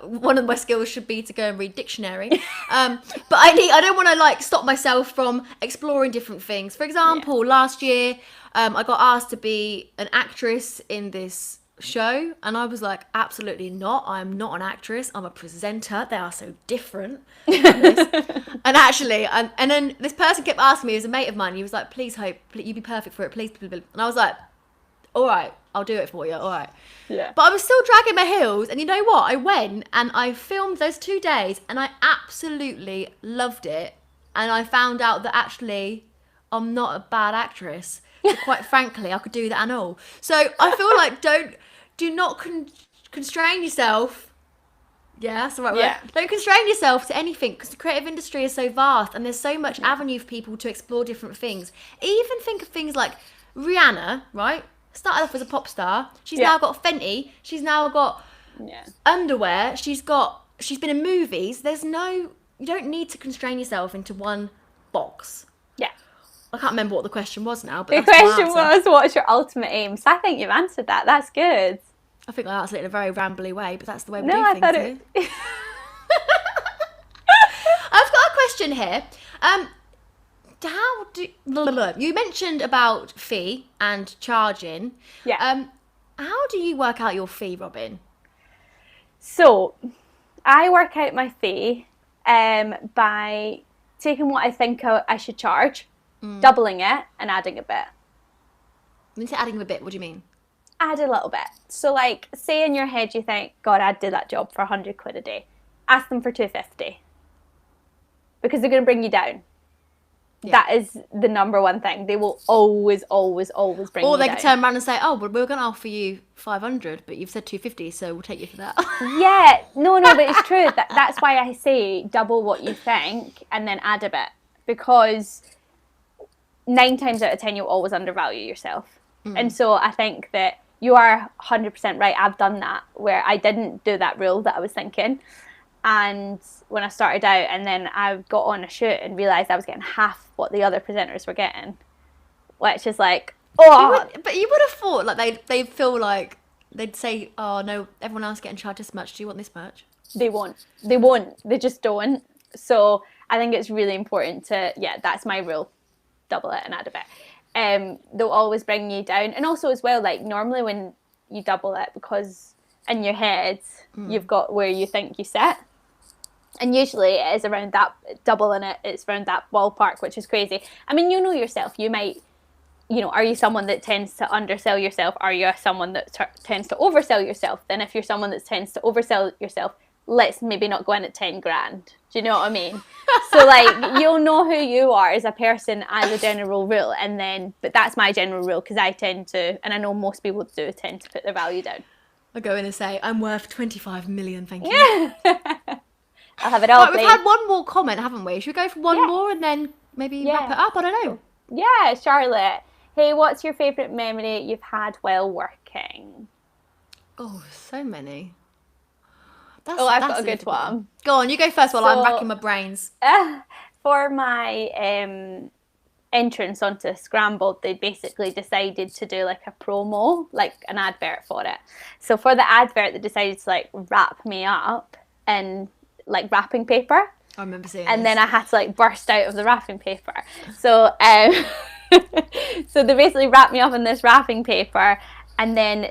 one of my skills should be to go and read dictionary. But I don't want to like stop myself from exploring different things. For example, last year I got asked to be an actress in this show, and I was like, absolutely not. I'm not an actress. I'm a presenter. They are so different. And actually, and then this person kept asking me, it was a mate of mine, he was like, please Hope, you'd be perfect for it, please. And I was like, all right, I'll do it for you, all right. Yeah. But I was still dragging my heels, and you know what? I went and I filmed those 2 days, and I absolutely loved it. And I found out that actually I'm not a bad actress. So quite frankly, I could do that and all. So I feel like do not constrain yourself. Yeah, that's the right word. Don't constrain yourself to anything, because the creative industry is so vast and there's so much avenue for people to explore different things. Even think of things like Rihanna, right? Started off as a pop star. She's now got Fenty. She's now got underwear. She's been in movies. You don't need to constrain yourself into one box. Yeah. I can't remember what the question was now. But the question was, what's your ultimate aim? So I think you've answered that. That's good. I think I answered it in a very rambly way, but that's the way we do things here. I've got a question here. You mentioned about fee and charging. Yeah. How do you work out your fee, Robin? So I work out my fee by taking what I think I should charge, doubling it and adding a bit. When you say adding a bit, what do you mean? Add a little bit. So like, say in your head you think, God, I'd do that job for 100 quid a day. Ask them for 250. Because they're going to bring you down. Yeah. That is the number one thing. They will always bring you down. Or they could turn around and say, oh, well, we're going to offer you 500, but you've said 250, so we'll take you for that. Yeah. No, but it's true. That's why I say double what you think and then add a bit. Because 9 times out of 10, you'll always undervalue yourself. And so I think that you are 100% right. I've done that, where I didn't do that rule that I was thinking. And when I started out, and then I got on a shoot and realised I was getting half what the other presenters were getting, which is like, But you would have thought, like, they'd feel like, they'd say, oh, no, everyone else getting charged this much. Do you want this much? They won't. They just don't. So I think it's really important to, that's my rule. Double it and add a bit. They'll always bring you down. And also as well, like, normally when you double it, because in your head you've got where you think you sit, and usually it is around that, doubling it's around that ballpark, which is crazy. I mean, you know yourself, you might, are you someone that tends to undersell yourself? Are you someone that tends to oversell yourself? Then if you're someone that tends to oversell yourself, let's maybe not go in at 10 grand. Do you know what I mean? So like, you'll know who you are as a person as a general rule, but that's my general rule, because I tend to, and I know most people do, tend to put their value down. I'll go in and say, I'm worth 25 million, thank you. I'll have it all. Right, we've had one more comment, haven't we? Should we go for one more and then maybe wrap it up? I don't know. Yeah, Charlotte. Hey, what's your favourite memory you've had while working? Oh, so many. I've got a good one. Go on, you go first while I'm racking my brains. For my entrance onto Scrambled, they basically decided to do like a promo, like an advert for it. So for the advert, they decided to like wrap me up in like wrapping paper. I remember seeing and this. Then I had to like burst out of the wrapping paper. So so they basically wrapped me up in this wrapping paper, and then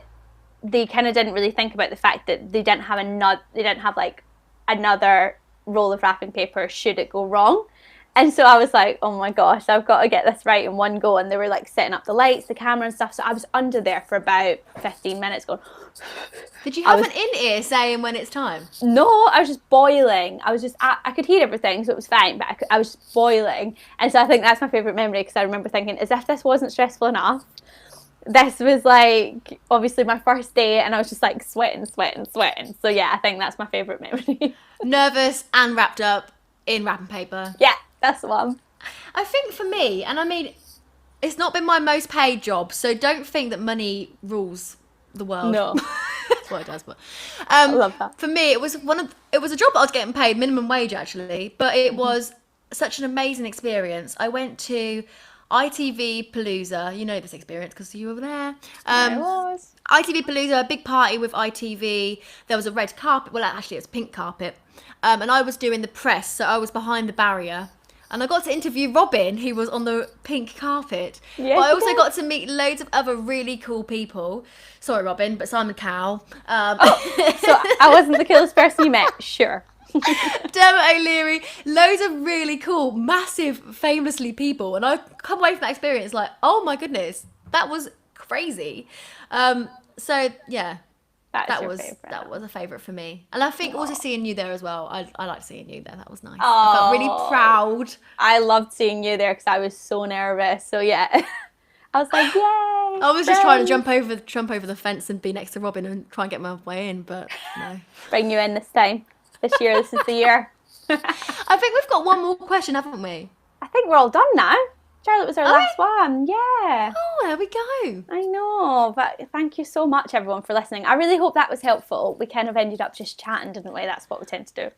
they kind of didn't really think about the fact that they didn't have like another roll of wrapping paper should it go wrong. And so I was like, oh my gosh, I've got to get this right in one go. And they were like setting up the lights, the camera and stuff. So I was under there for about 15 minutes going. Did you have an in-ear saying when it's time? No, I was just boiling. I could hear everything, so it was fine, but I was just boiling. And so I think that's my favourite memory, because I remember thinking, as if this wasn't stressful enough, this was like obviously my first day, and I was just like sweating. So yeah, I think that's my favourite memory. Nervous and wrapped up in wrapping paper. Yeah, that's the one. I think for me, and I mean, it's not been my most paid job, so don't think that money rules the world. No. That's what it does, but I love that. For me, it was a job that I was getting paid minimum wage actually, but it was such an amazing experience. I went to ITV Palooza. You know this experience because you were there. I was. ITV Palooza, a big party with ITV. There was a red carpet. Well, actually, it's pink carpet. And I was doing the press, so I was behind the barrier. And I got to interview Robin, who was on the pink carpet. Yes, but I also got to meet loads of other really cool people. Sorry, Robin, but Simon Cowell. So I wasn't the coolest person you met? Sure. Dermot O'Leary, loads of really cool, massive, famously people. And I come away from that experience like, oh my goodness, that was crazy. So, yeah. That was a favourite for me. And I think also seeing you there as well. I liked seeing you there. That was nice. I felt really proud. I loved seeing you there because I was so nervous. So yeah, I was like, yay! I was just trying to jump over the fence and be next to Robin and try and get my way in, but no. Bring you in this time. This year, this is the year. I think we've got one more question, haven't we? I think we're all done now. Charlotte was our last one. Yeah. Oh, there we go. I know, but thank you so much, everyone, for listening. I really hope that was helpful. We kind of ended up just chatting, didn't we? That's what we tend to do.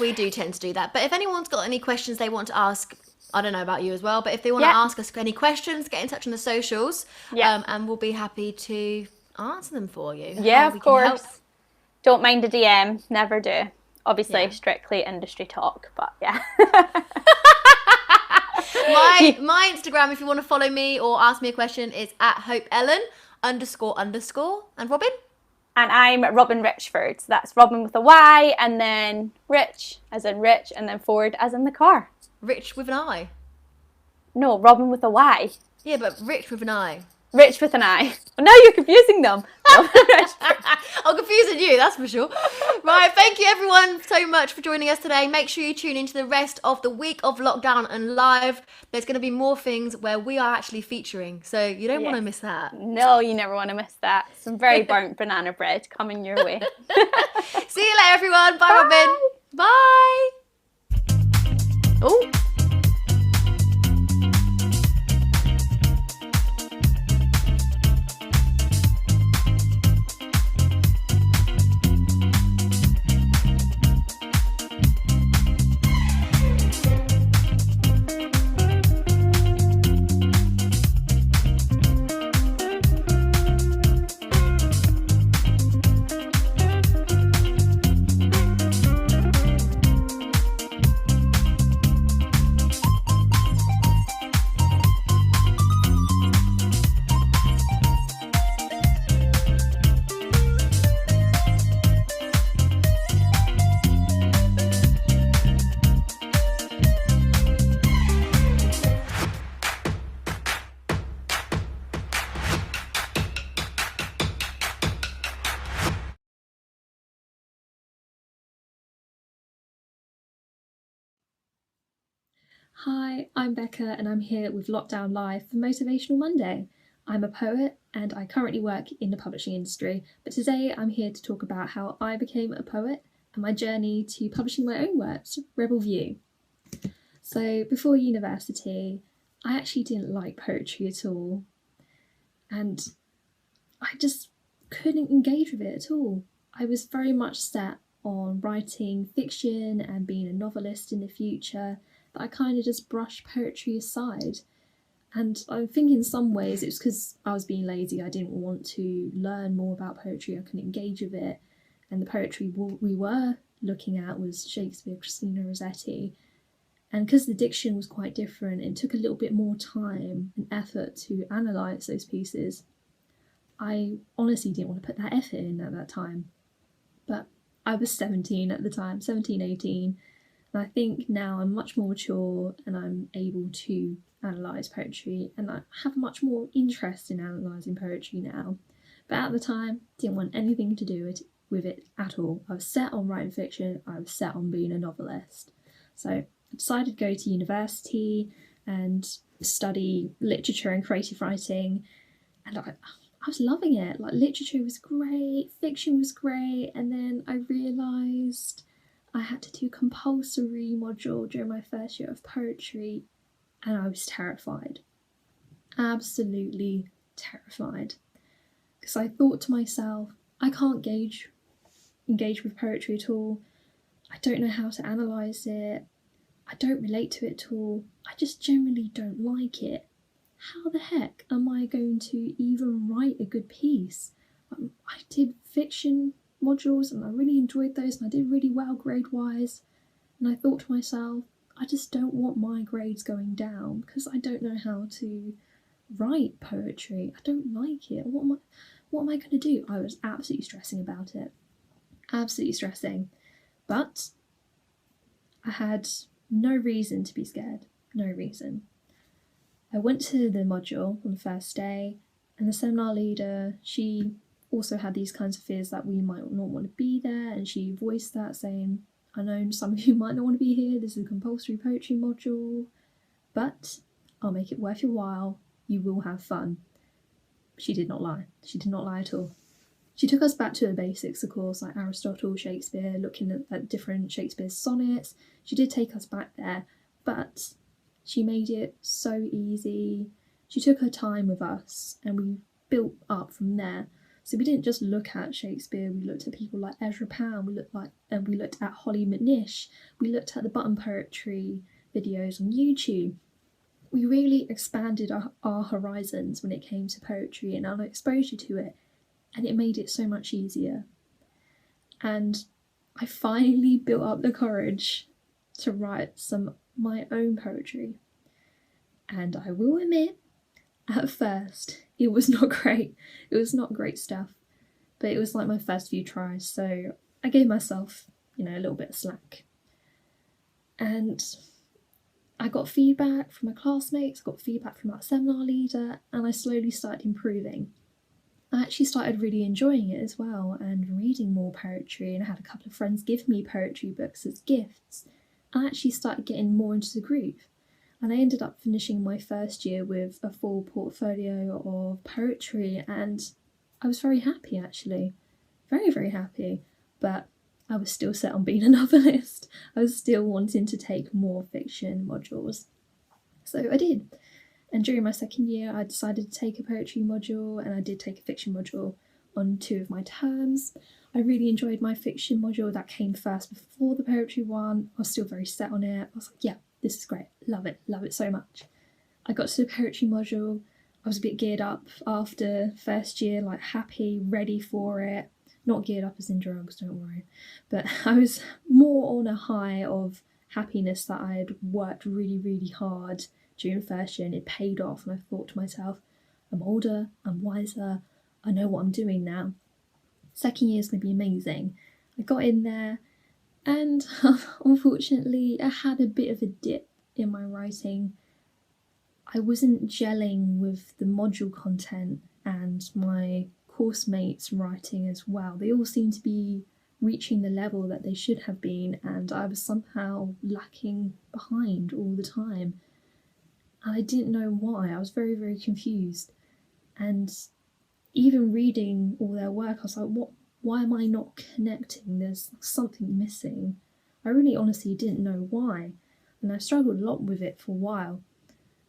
We do tend to do that. But if anyone's got any questions they want to ask, I don't know about you as well, but if they want to ask us any questions, get in touch on the socials, and we'll be happy to answer them for you. Yeah, of course. Don't mind a DM. Never do. Obviously, strictly industry talk, but yeah. My Instagram, if you want to follow me or ask me a question, is @HopeEllen __. And Robin? And I'm Robin Richford. So that's Robin with a Y, and then Rich as in Rich, and then Ford as in the car. Rich with an I? No, Robin with a Y. Yeah, but Rich with an I. Rich with an I. Oh, now you're confusing them. I'm confusing you, that's for sure. Right, thank you everyone so much for joining us today. Make sure you tune into the rest of the week of lockdown and live. There's going to be more things where we are actually featuring, so you don't want to miss that. No, you never want to miss that. Some very burnt banana bread coming your way. See you later everyone. Bye, Robin. Bye. Oh. Hi, I'm Becca and I'm here with Lockdown Live for Motivational Monday. I'm a poet and I currently work in the publishing industry, but today I'm here to talk about how I became a poet and my journey to publishing my own works, Rebel View. So before university, I actually didn't like poetry at all, and I just couldn't engage with it at all. I was very much set on writing fiction and being a novelist in the future, but I kind of just brushed poetry aside. And I think in some ways it was because I was being lazy. I didn't want to learn more about poetry. I couldn't engage with it. And the poetry we were looking at was Shakespeare, Christina Rossetti. And because the diction was quite different, it took a little bit more time and effort to analyse those pieces. I honestly didn't want to put that effort in at that time. But I was 17 at the time, 17, 18. And I think now I'm much more mature and I'm able to analyse poetry, and I have much more interest in analysing poetry now. But at the time, didn't want anything to do with it at all. I was set on writing fiction, I was set on being a novelist. So I decided to go to university and study literature and creative writing, and I was loving it. Like, literature was great, fiction was great, and then I realised I had to do a compulsory module during my first year of poetry, and I was terrified. Absolutely terrified. Because I thought to myself, I can't engage with poetry at all. I don't know how to analyse it. I don't relate to it at all. I just generally don't like it. How the heck am I going to even write a good piece? I did fiction modules and I really enjoyed those and I did really well grade-wise. And I thought to myself, I just don't want my grades going down because I don't know how to write poetry. I don't like it. What am I going to do? I was absolutely stressing about it. Absolutely stressing. But I had no reason to be scared. No reason. I went to the module on the first day, and the seminar leader, she also had these kinds of fears that we might not want to be there, and she voiced that, saying, I know some of you might not want to be here, this is a compulsory poetry module, but I'll make it worth your while, you will have fun. She did not lie. She did not lie at all. She took us back to the basics, of course, like Aristotle, Shakespeare, looking at different Shakespeare sonnets. She did take us back there, but she made it so easy. She took her time with us and we built up from there. So we didn't just look at Shakespeare, we looked at people like Ezra Pound, we looked at Holly McNish, we looked at the button poetry videos on YouTube. We really expanded our horizons when it came to poetry and our exposure to it, and it made it so much easier. And I finally built up the courage to write some my own poetry. And I will admit, at first, it was not great. It was not great stuff, but it was like my first few tries, so I gave myself, a little bit of slack. And I got feedback from my classmates, I got feedback from our seminar leader, and I slowly started improving. I actually started really enjoying it as well and reading more poetry, and I had a couple of friends give me poetry books as gifts. I actually started getting more into the groove, and I ended up finishing my first year with a full portfolio of poetry, and I was very happy actually, very, very happy, but I was still set on being a novelist. I was still wanting to take more fiction modules. So I did. And during my second year, I decided to take a poetry module, and I did take a fiction module on 2 of my terms. I really enjoyed my fiction module that came first before the poetry one. I was still very set on it. I was like, yeah, this is great. Love it so much. I got to the poetry module. I was a bit geared up after first year, like happy, ready for it. Not geared up as in drugs, don't worry. But I was more on a high of happiness that I had worked really, really hard during first year and it paid off. And I thought to myself, I'm older, I'm wiser, I know what I'm doing now. Second year is going to be amazing. I got in there and unfortunately I had a bit of a dip in my writing. I wasn't gelling with the module content and my course mates writing as well. They all seemed to be reaching the level that they should have been, and I was somehow lacking behind all the time. And I didn't know why. I was very, very confused. And even reading all their work, I was like, why am I not connecting? There's something missing. I really honestly didn't know why. And I struggled a lot with it for a while.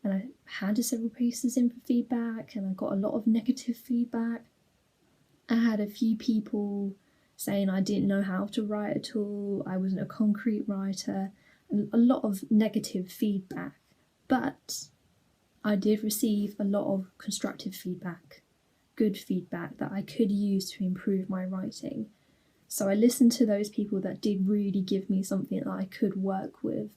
And I handed several pieces in for feedback, and I got a lot of negative feedback. I had a few people saying I didn't know how to write at all, I wasn't a concrete writer, and a lot of negative feedback. But I did receive a lot of constructive feedback, good feedback that I could use to improve my writing. So I listened to those people that did really give me something that I could work with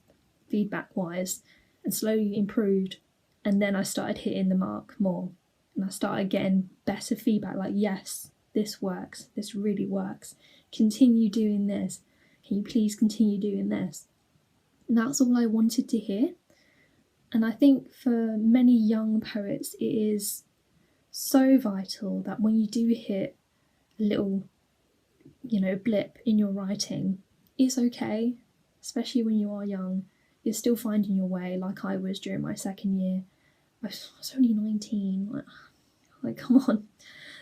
feedback-wise, and slowly improved. And then I started hitting the mark more, and I started getting better feedback, like, yes, this works, this really works, continue doing this, can you please continue doing this? And that's all I wanted to hear. And I think for many young poets, it is so vital that when you do hit a little, blip in your writing, it's okay, especially when you are young. You're still finding your way, like I was during my second year. I was only 19, like come on.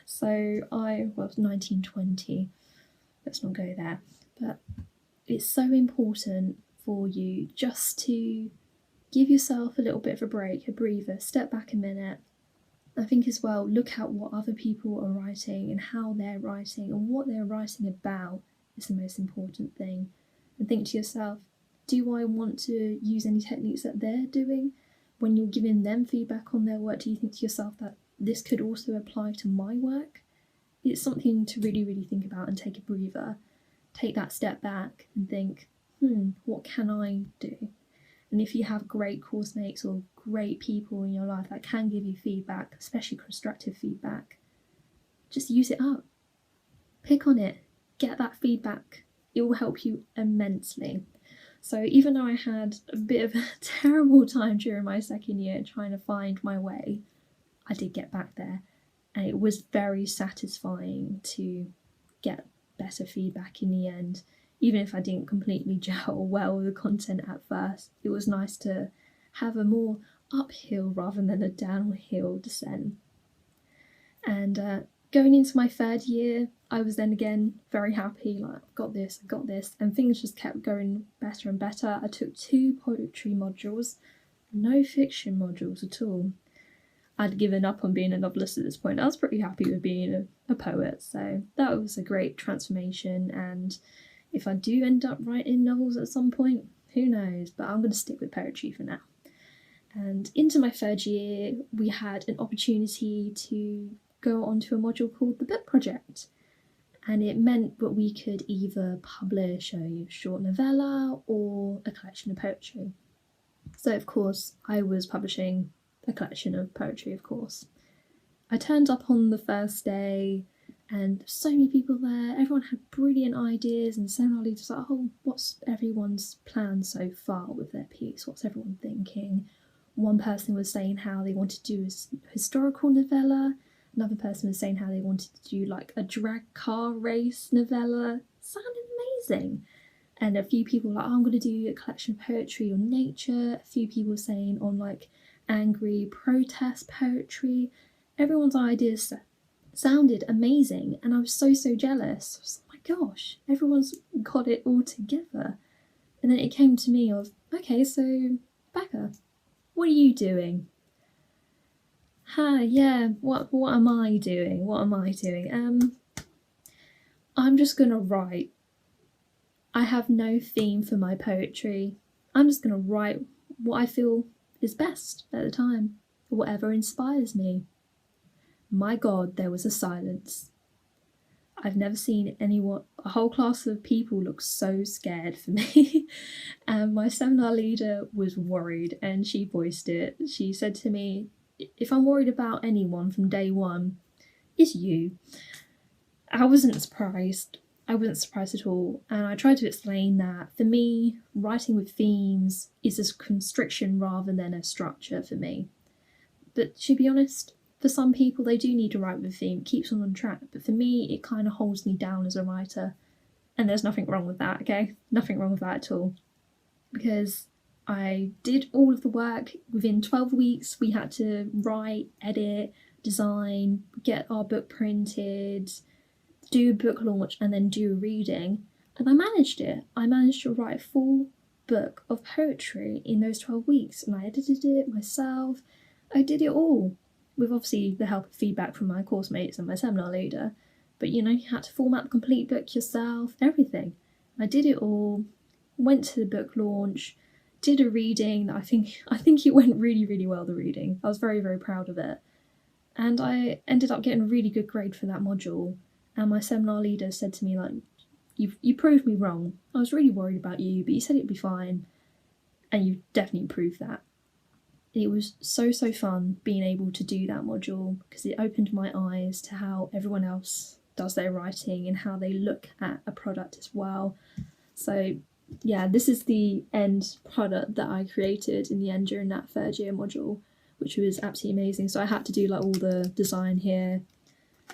So I was 19, 20. Let's not go there. But it's so important for you just to give yourself a little bit of a break, a breather, step back a minute. I think as well, look at what other people are writing and how they're writing, and what they're writing about is the most important thing. And think to yourself, do I want to use any techniques that they're doing? When you're giving them feedback on their work, do you think to yourself that this could also apply to my work? It's something to really, really think about and take a breather. Take that step back and think, what can I do? And if you have great course mates or great people in your life that can give you feedback, especially constructive feedback, just use it up. Pick on it. Get that feedback. It will help you immensely. So even though I had a bit of a terrible time during my second year trying to find my way, I did get back there. And it was very satisfying to get better feedback in the end. Even if I didn't completely gel well with the content at first, it was nice to have a more uphill rather than a downhill descent. And going into my third year, I was then again very happy, like, I got this, and things just kept going better and better. I took 2 poetry modules, no fiction modules at all. I'd given up on being a novelist at this point. I was pretty happy with being a poet, so that was a great transformation. And if I do end up writing novels at some point, who knows, but I'm going to stick with poetry for now. And into my third year, we had an opportunity to go onto a module called the Book Project. And it meant that we could either publish a short novella or a collection of poetry. So of course, I was publishing a collection of poetry, of course. I turned up on the first day, and so many people there. Everyone had brilliant ideas, and seminar leaders were like, oh, what's everyone's plan so far with their piece? What's everyone thinking? One person was saying how they wanted to do a historical novella. Another person was saying how they wanted to do like a drag car race novella. Sounded amazing. And a few people were like, oh, I'm going to do a collection of poetry on nature. A few people were saying on like angry protest poetry. Everyone's ideas sounded amazing, and I was so jealous. I was like, oh my gosh, everyone's got it all together. And then it came to me of, okay, so Becca, what are you doing? What am I doing? I'm just gonna write. I have no theme for my poetry. I'm just gonna write what I feel is best at the time, whatever inspires me. My God, there was a silence. I've never seen a whole class of people look so scared for me. And my seminar leader was worried, and she voiced it. She said to me, if I'm worried about anyone from day one, it's you. I wasn't surprised. I wasn't surprised at all. And I tried to explain that for me, writing with themes is a constriction rather than a structure for me. But to be honest, for some people, they do need to write with a theme. It keeps them on track. But for me, it kind of holds me down as a writer. And there's nothing wrong with that, okay? Nothing wrong with that at all. Because I did all of the work. Within 12 weeks, we had to write, edit, design, get our book printed, do a book launch, and then do a reading. And I managed it. I managed to write a full book of poetry in those 12 weeks. And I edited it myself. I did it all, with obviously the help of feedback from my course mates and my seminar leader. But you had to format the complete book yourself, everything. I did it all, went to the book launch, did a reading. I think it went really well, the reading. I was very proud of it. And I ended up getting a really good grade for that module. And my seminar leader said to me, like, you proved me wrong. I was really worried about you, but you said it'd be fine. And you definitely proved that. It was so fun being able to do that module, because it opened my eyes to how everyone else does their writing and how they look at a product as well. So yeah, this is the end product that I created in the end during that third year module, which was absolutely amazing. So I had to do like all the design here.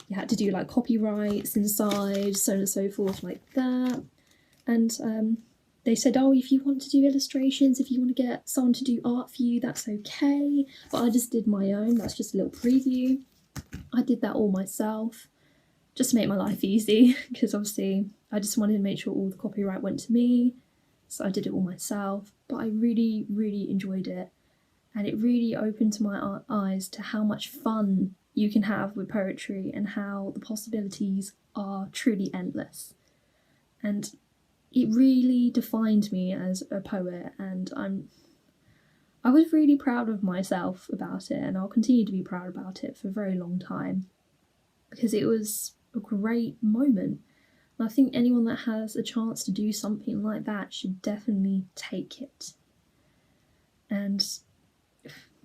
You had to do like copyrights inside, so on and so forth, like that. And they said, oh, if you want to do illustrations, if you want to get someone to do art for you, that's okay. But I just did my own. That's just a little preview. I did that all myself, just to make my life easy, because obviously I just wanted to make sure all the copyright went to me. So I did it all myself. But I really, really enjoyed it. And it really opened my eyes to how much fun you can have with poetry and how the possibilities are truly endless. And it really defined me as a poet, and I was really proud of myself about it, and I'll continue to be proud about it for a very long time, because it was a great moment. And I think anyone that has a chance to do something like that should definitely take it. And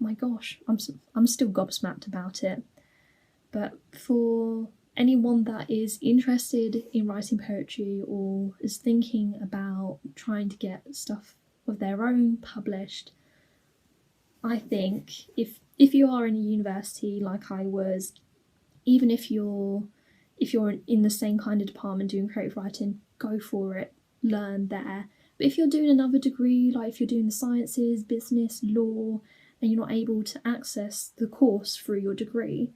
my gosh, I'm still gobsmacked about it. But for anyone that is interested in writing poetry or is thinking about trying to get stuff of their own published, I think if you are in a university like I was, even if you're in the same kind of department doing creative writing, go for it, learn there. But if you're doing another degree, like if you're doing the sciences, business, law, and you're not able to access the course through your degree,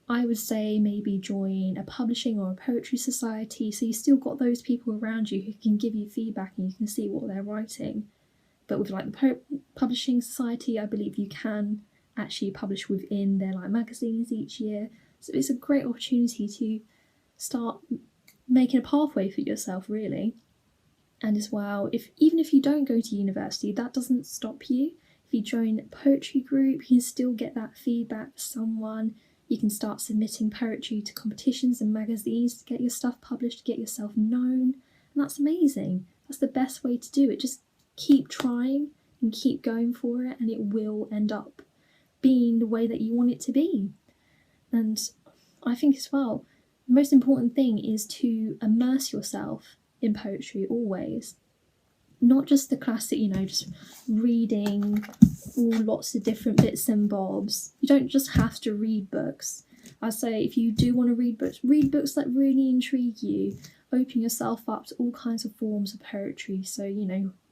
I would say maybe join a publishing or a poetry society, so you still got those people around you who can give you feedback and you can see what they're writing. But with like the publishing society, I believe you can actually publish within their like magazines each year. So it's a great opportunity to start making a pathway for yourself, really. And as well, even if you don't go to university, that doesn't stop you. If you join a poetry group, you can still get that feedback from someone. You can start submitting poetry to competitions and magazines to get your stuff published, to get yourself known. And that's amazing. That's the best way to do it. Just keep trying and keep going for it, and it will end up being the way that you want it to be. And I think as well, the most important thing is to immerse yourself in poetry always. Not just the classic, just reading all lots of different bits and bobs. You don't just have to read books. I say if you do want to read books that really intrigue you. Open yourself up to all kinds of forms of poetry. So,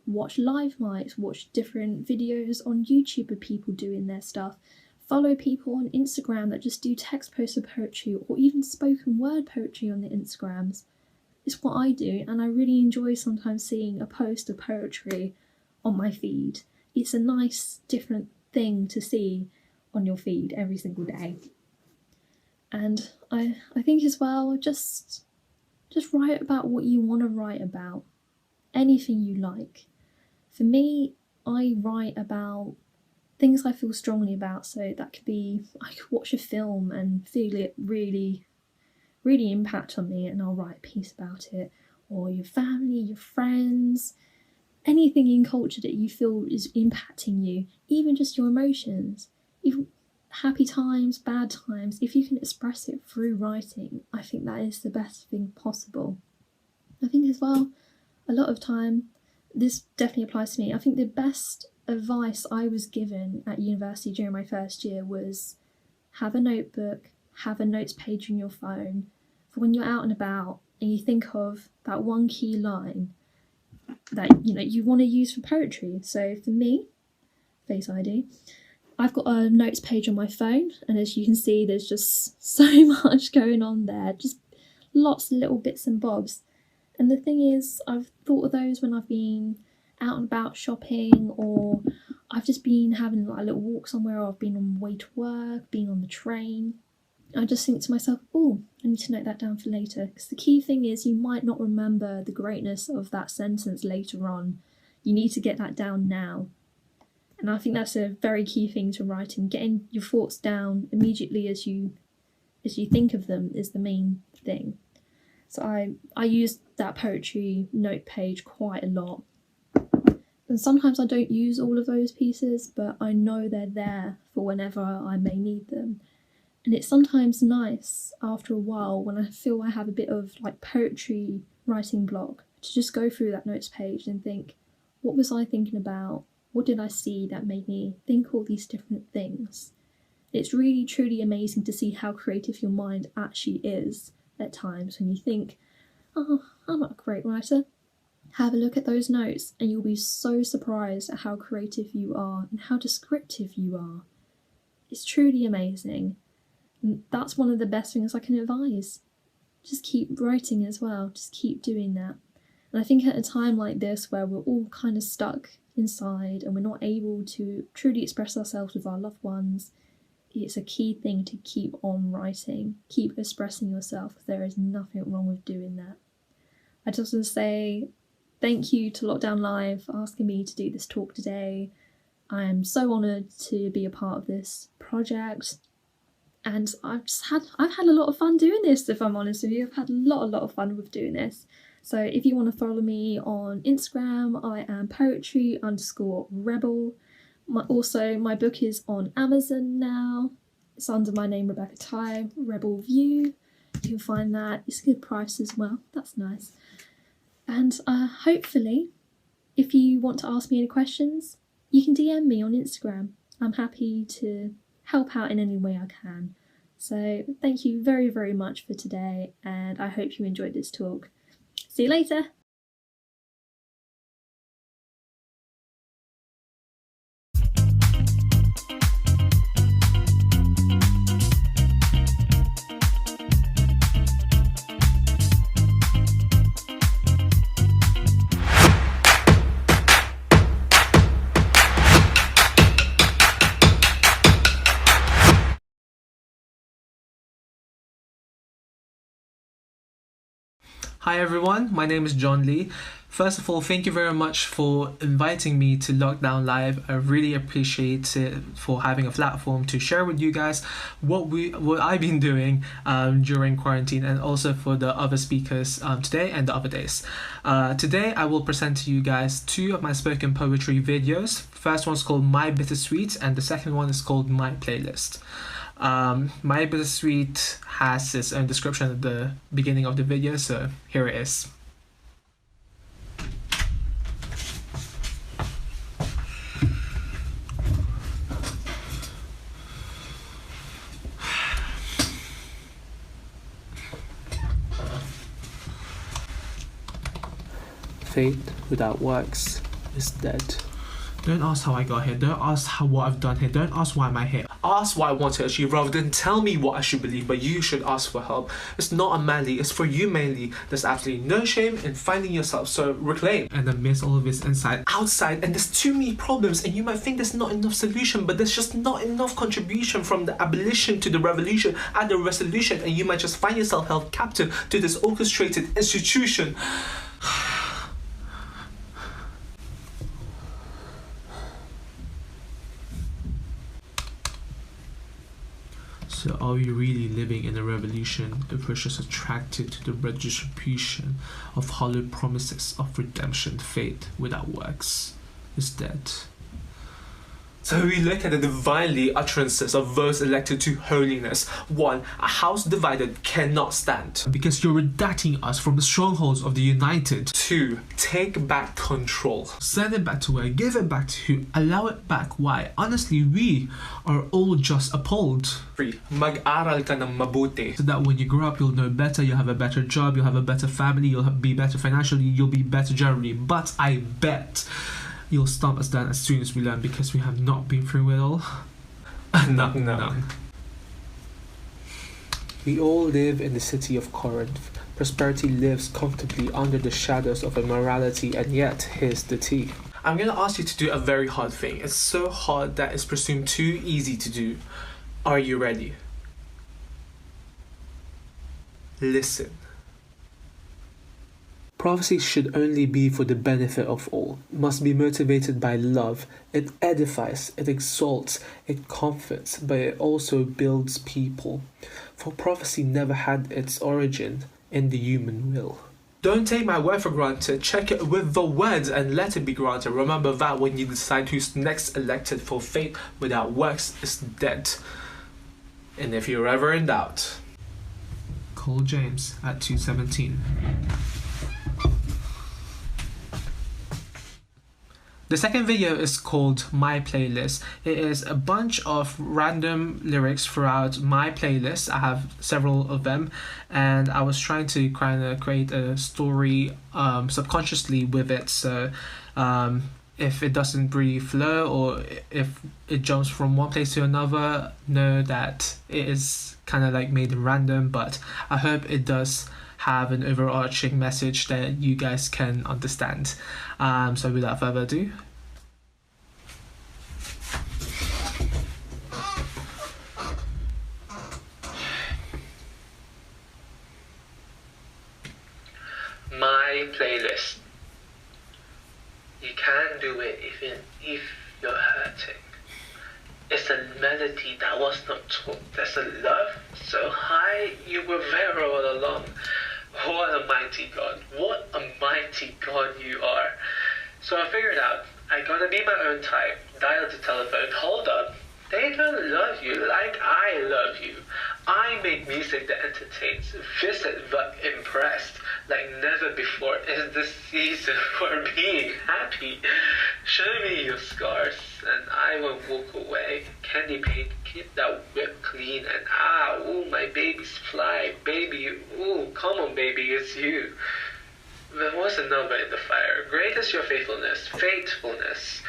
watch live mics, watch different videos on YouTube of people doing their stuff. Follow people on Instagram that just do text posts of poetry or even spoken word poetry on the Instagrams. It's what I do, and I really enjoy sometimes seeing a post of poetry on my feed. It's a nice, different thing to see on your feed every single day. And I think as well, just write about what you want to write about. Anything you like. For me, I write about things I feel strongly about, so that could be, I could watch a film and feel it really impact on me, and I'll write a piece about it. Or your family, your friends, anything in culture that you feel is impacting you, even just your emotions, even happy times, bad times, if you can express it through writing, I think that is the best thing possible. I think as well, a lot of time, this definitely applies to me, I think the best advice I was given at university during my first year was have a notebook, have a notes page on your phone, for when you're out and about and you think of that one key line that you want to use for poetry. So for me, Face ID, I've got a notes page on my phone, and as you can see, there's just so much going on there, just lots of little bits and bobs. And the thing is, I've thought of those when I've been out and about shopping, or I've just been having like a little walk somewhere, or I've been on the way to work, been on the train. I just think to myself, oh, I need to note that down for later. Because the key thing is you might not remember the greatness of that sentence later on. You need to get that down now. And I think that's a very key thing to writing. Getting your thoughts down immediately as you think of them is the main thing. So I use that poetry note page quite a lot. And sometimes I don't use all of those pieces, but I know they're there for whenever I may need them. And it's sometimes nice after a while when I feel I have a bit of like poetry writing block to just go through that notes page and think, what was I thinking about? What did I see that made me think all these different things? It's really, truly amazing to see how creative your mind actually is at times when you think, oh, I'm not a great writer. Have a look at those notes and you'll be so surprised at how creative you are and how descriptive you are. It's truly amazing. And that's one of the best things I can advise. Just keep writing as well, just keep doing that. And I think at a time like this where we're all kind of stuck inside and we're not able to truly express ourselves with our loved ones, it's a key thing to keep on writing, keep expressing yourself. There is nothing wrong with doing that. I just want to say thank you to Lockdown Live for asking me to do this talk today. I am so honoured to be a part of this project, and I've had a lot of fun doing this, if I'm honest with you. I've had a lot of fun with doing this. So if you want to follow me on Instagram, I am poetry_rebel. Also, my book is on Amazon now. It's under my name, Rebecca Ty, Rebel View. You can find that. It's a good price as well. That's nice. And hopefully, if you want to ask me any questions, you can DM me on Instagram. I'm happy to help out in any way I can. So thank you very, very much for today, and I hope you enjoyed this talk. See you later. Hi everyone, my name is John Lee. First of all, thank you very much for inviting me to Lockdown Live. I really appreciate it for having a platform to share with you guys what I've been doing during quarantine, and also for the other speakers today and the other days. Today I will present to you guys two of my spoken poetry videos. First one's called My Bittersweet and the second one is called My Playlist. My Bittersweet has its own description at the beginning of the video, so here it is. Faith without works is dead. Don't ask how I got here, don't ask what I've done here, don't ask why am I here. Ask what I want to achieve rather than tell me what I should believe, but you should ask for help. It's not unmanly, it's for you mainly. There's absolutely no shame in finding yourself, so reclaim. And amidst all of this inside, outside, and there's too many problems, and you might think there's not enough solution, but there's just not enough contribution from the abolition to the revolution and the resolution, and you might just find yourself held captive to this orchestrated institution. So are we really living in a revolution if we're just attracted to the redistribution of hollow promises of redemption? Faith without works is dead. So we look at the divinely utterances of those elected to holiness. 1. A house divided cannot stand, because you're redacting us from the strongholds of the united. 2. Take back control. Send it back to where? Give it back to who? Allow it back. Why? Honestly, we are all just appalled. 3. Mag-aral ka ng mabuti. So that when you grow up, you'll know better, you'll have a better job, you'll have a better family, you'll be better financially, you'll be better generally. But I bet you'll stomp us down as soon as we learn, because we have not been through it all. No. We all live in the city of Corinth. Prosperity lives comfortably under the shadows of immorality, and yet here's the tea. I'm gonna ask you to do a very hard thing. It's so hard that it's presumed too easy to do. Are you ready? Listen. Prophecy should only be for the benefit of all. It must be motivated by love. It edifies, it exalts, it comforts, but it also builds people. For prophecy never had its origin in the human will. Don't take my word for granted. Check it with the words and let it be granted. Remember that when you decide who's next elected, for faith without works is dead. And if you're ever in doubt, call James at 217. The second video is called My Playlist. It is a bunch of random lyrics throughout my playlist. I have several of them, and I was trying to kind of create a story subconsciously with it. So if it doesn't really flow, or if it jumps from one place to another, know that it is kind of like made random, but I hope it does have an overarching message that you guys can understand. So without further ado, my playlist. You can do it even if you're hurting. It's a melody that was not taught. There's a love so high you were there all along. What a mighty God. What a mighty God you are. So I figured out, I gotta be my own type. Dial the telephone. Hold up. They don't love you like I love you. I make music that entertains. Visit but impressed. Like never before is the season for being happy. Show me your scars and I will walk away. Candy paint, keep that whip clean, and ooh, my baby's fly. Baby, ooh, come on baby, it's you. There was a number in the fire. Great is your faithfulness,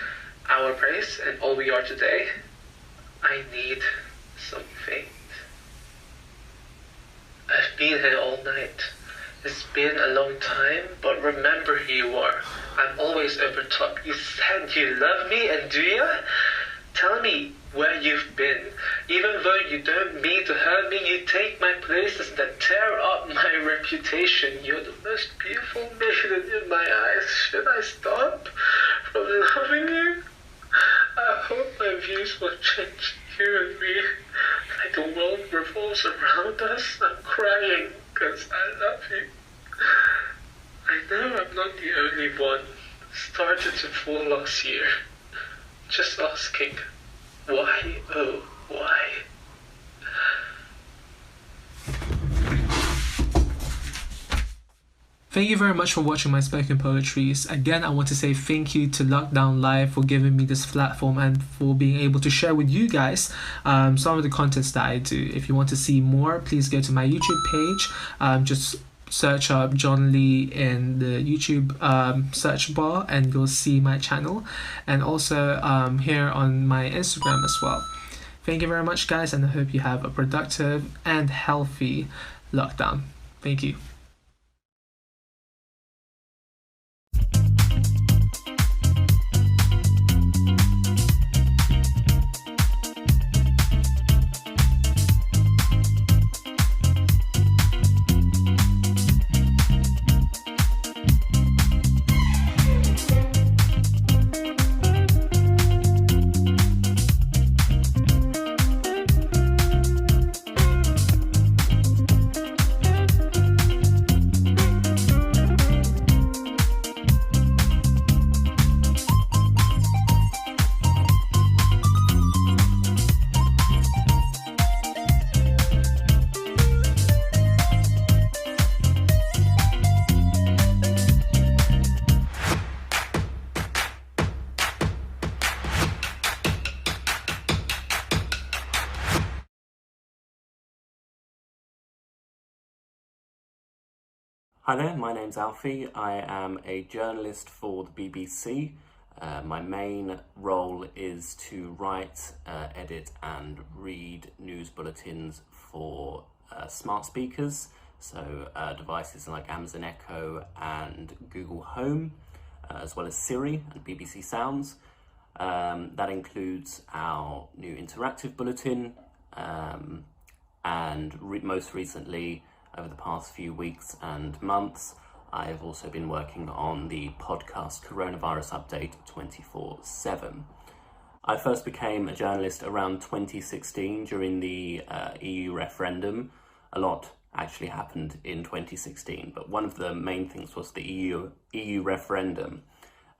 our praise and all we are today. I need some faith. I've been here all night. It's been a long time, but remember who you are. I'm always over top. You said you love me, and do you? Tell me where you've been. Even though you don't mean to hurt me, you take my places that tear up my reputation. You're the most beautiful maiden in my eyes. Should I stop from loving you? I hope my views will change you and me. Like the world revolves around us, I'm crying because I love you. I know I'm not the only one. Started to fall last year. Just asking, why, oh, why? Thank you very much for watching my spoken poetries. Again, I want to say thank you to Lockdown Live for giving me this platform and for being able to share with you guys some of the contents that I do. If you want to see more, please go to my YouTube page. Just search up John Lee in the YouTube search bar and you'll see my channel. And also here on my Instagram as well. Thank you very much, guys, and I hope you have a productive and healthy lockdown. Thank you. Hi there, my name's Alfie. I am a journalist for the BBC. My main role is to write, edit and read news bulletins for smart speakers, so devices like Amazon Echo and Google Home, as well as Siri and BBC Sounds. That includes our new interactive bulletin and most recently, over the past few weeks and months, I've also been working on the podcast Coronavirus Update 24/7. I first became a journalist around 2016 during the EU referendum. A lot actually happened in 2016, but one of the main things was the EU referendum.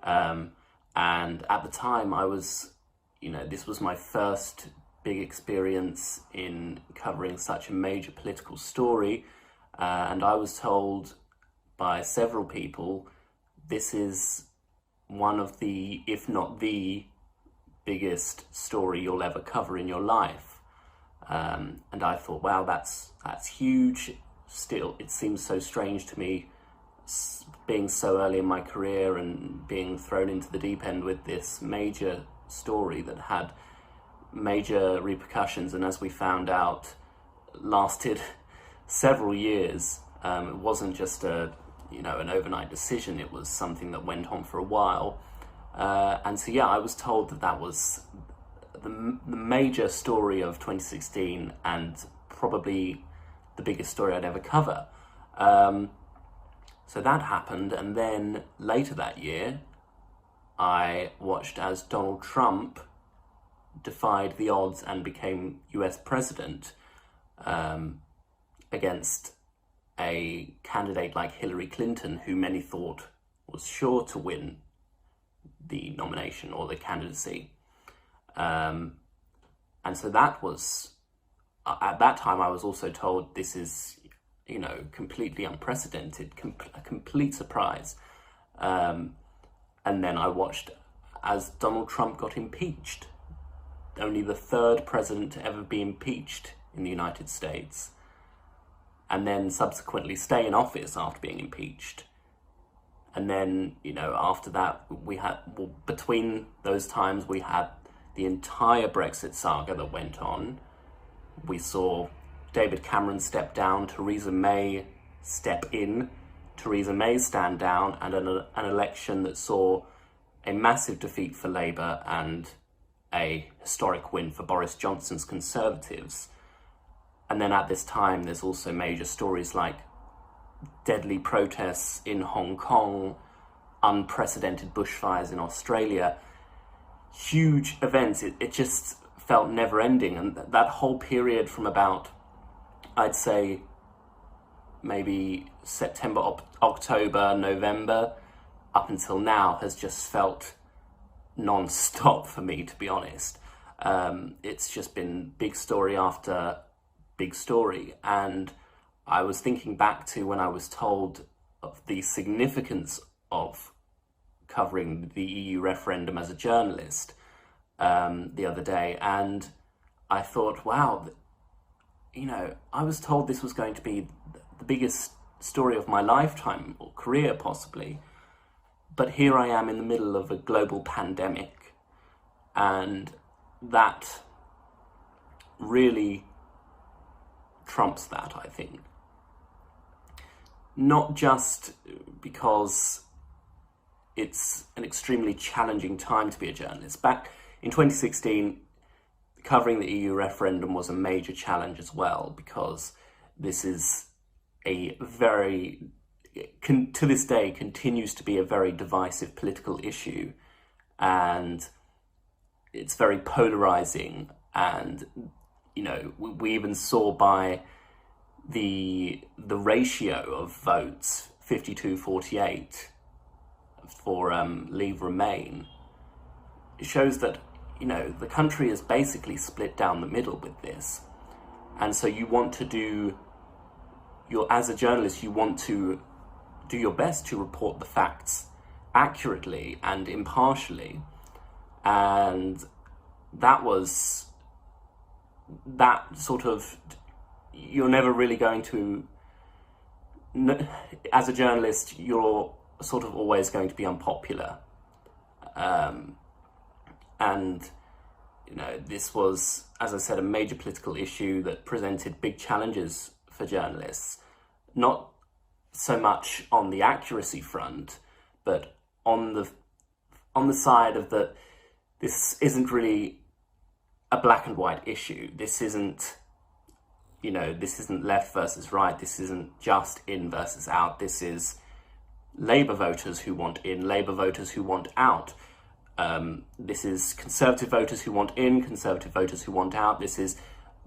And at the time I was, this was my first big experience in covering such a major political story. And I was told by several people, this is one of the, if not the biggest story you'll ever cover in your life. And I thought, wow, that's huge. Still, it seems so strange to me being so early in my career and being thrown into the deep end with this major story that had major repercussions, and as we found out, lasted several years. It wasn't just an overnight decision. It was something that went on for a while. And so, yeah, I was told that was the major story of 2016 and probably the biggest story I'd ever cover. So that happened, and then later that year, I watched as Donald Trump defied the odds and became US president against a candidate like Hillary Clinton, who many thought was sure to win the nomination or the candidacy. And so that was, at that time, I was also told this is, completely unprecedented, a complete surprise. And then I watched as Donald Trump got impeached. Only the third president to ever be impeached in the United States. And then subsequently stay in office after being impeached. And then, after that, between those times, we had the entire Brexit saga that went on. We saw David Cameron step down, Theresa May step in, Theresa May stand down, and an election that saw a massive defeat for Labour and a historic win for Boris Johnson's Conservatives. And then at this time, there's also major stories like deadly protests in Hong Kong, unprecedented bushfires in Australia, huge events. It just felt never ending. And that whole period from about, I'd say, maybe September, October, November, up until now, has just felt non-stop for me, to be honest. It's just been big story after big story. And I was thinking back to when I was told of the significance of covering the EU referendum as a journalist the other day, and I thought, wow, I was told this was going to be the biggest story of my lifetime, or career possibly, but here I am in the middle of a global pandemic, and that really trumps that, I think. Not just because it's an extremely challenging time to be a journalist. Back in 2016, covering the EU referendum was a major challenge as well, because this is a very, to this day, continues to be a very divisive political issue, and it's very polarizing. And we even saw by the ratio of votes, 52-48 for Leave Remain, it shows that the country is basically split down the middle with this. And so you want to as a journalist, you want to do your best to report the facts accurately and impartially. And that sort of, you're never really going to, as a journalist, you're sort of always going to be unpopular. And this was, as I said, a major political issue that presented big challenges for journalists, not so much on the accuracy front, but on the side of that this isn't really a black and white issue. This isn't left versus right. This isn't just in versus out. This is Labour voters who want in, Labour voters who want out. This is Conservative voters who want in, Conservative voters who want out. This is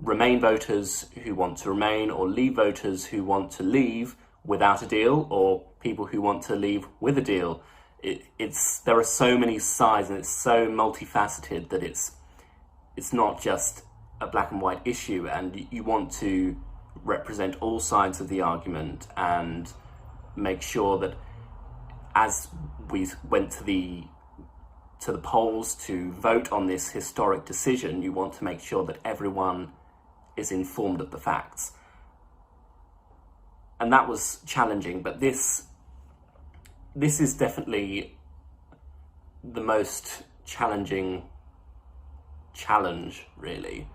Remain voters who want to remain, or Leave voters who want to leave without a deal, or people who want to leave with a deal. There are so many sides, and it's so multifaceted that it's not just a black and white issue, and you want to represent all sides of the argument and make sure that as we went to the polls to vote on this historic decision, you want to make sure that everyone is informed of the facts. And that was challenging, but this is definitely the most challenging challenge, really,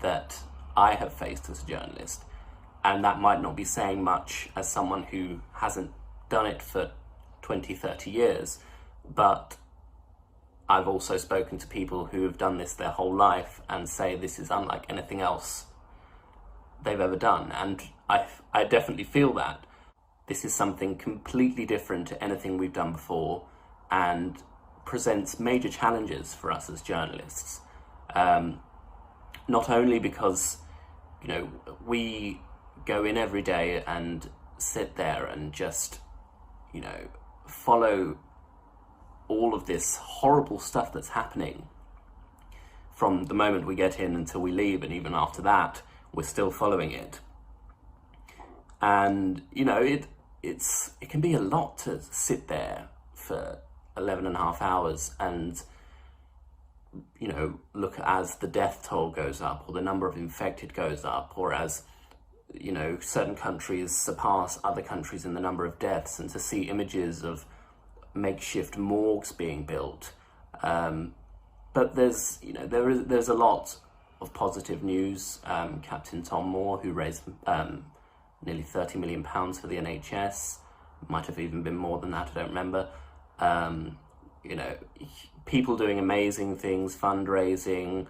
that I have faced as a journalist. And that might not be saying much as someone who hasn't done it for 20, 30 years, but I've also spoken to people who have done this their whole life and say this is unlike anything else they've ever done. And I definitely feel that. This is something completely different to anything we've done before and presents major challenges for us as journalists. Not only because, we go in every day and sit there and just, follow all of this horrible stuff that's happening from the moment we get in until we leave, and even after that, we're still following it. And, it can be a lot to sit there for 11 and a half hours and, look as the death toll goes up, or the number of infected goes up, or as, certain countries surpass other countries in the number of deaths, and to see images of makeshift morgues being built. But there's a lot of positive news. Captain Tom Moore, who raised nearly £30 million for the NHS, might have even been more than that, I don't remember. People doing amazing things, fundraising,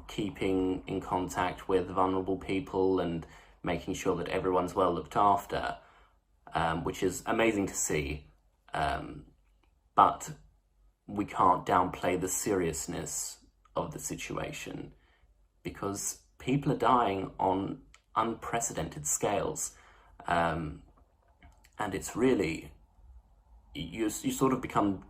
keeping in contact with vulnerable people and making sure that everyone's well looked after, which is amazing to see. But we can't downplay the seriousness of the situation, because people are dying on unprecedented scales. And it's really, you sort of become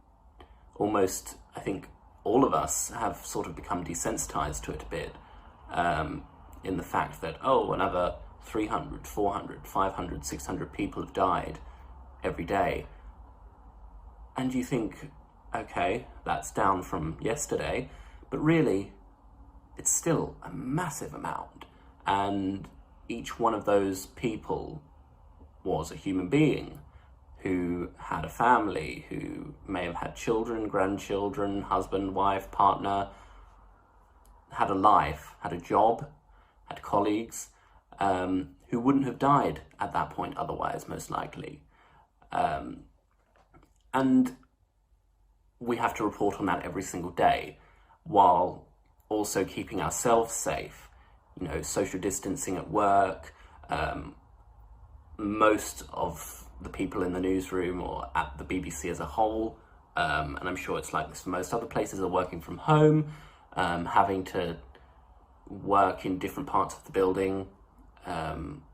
almost, I think all of us have sort of become desensitized to it a bit, in the fact that, another 300, 400, 500, 600 people have died every day. And you think, okay, that's down from yesterday, but really, it's still a massive amount. And each one of those people was a human being who had a family, who may have had children, grandchildren, husband, wife, partner, had a life, had a job, had colleagues, who wouldn't have died at that point otherwise, most likely. And we have to report on that every single day, while also keeping ourselves safe. Social distancing at work. Most of the people in the newsroom or at the BBC as a whole, and I'm sure it's like this for most other places, are working from home, having to work in different parts of the building,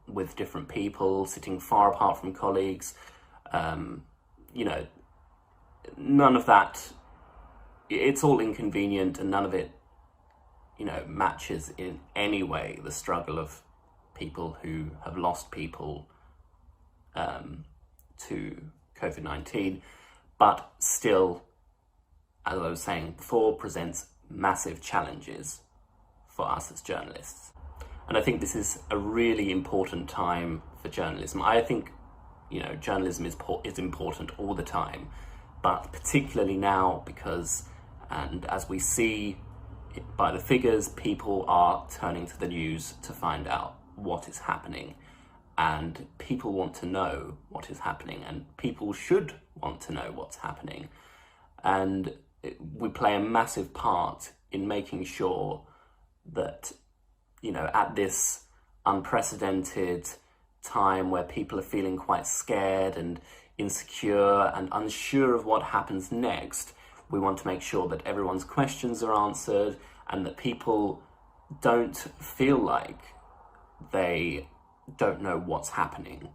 with different people, sitting far apart from colleagues. None of that, it's all inconvenient, and none of it, matches in any way the struggle of people who have lost people to COVID-19, but still, as I was saying before, presents massive challenges for us as journalists. And I think this is a really important time for journalism. I think, journalism is important all the time, but particularly now because, and as we see by the figures, people are turning to the news to find out what is happening. And people want to know what is happening, and people should want to know what's happening. And we play a massive part in making sure that, at this unprecedented time where people are feeling quite scared and insecure and unsure of what happens next, we want to make sure that everyone's questions are answered and that people don't feel like they don't know what's happening.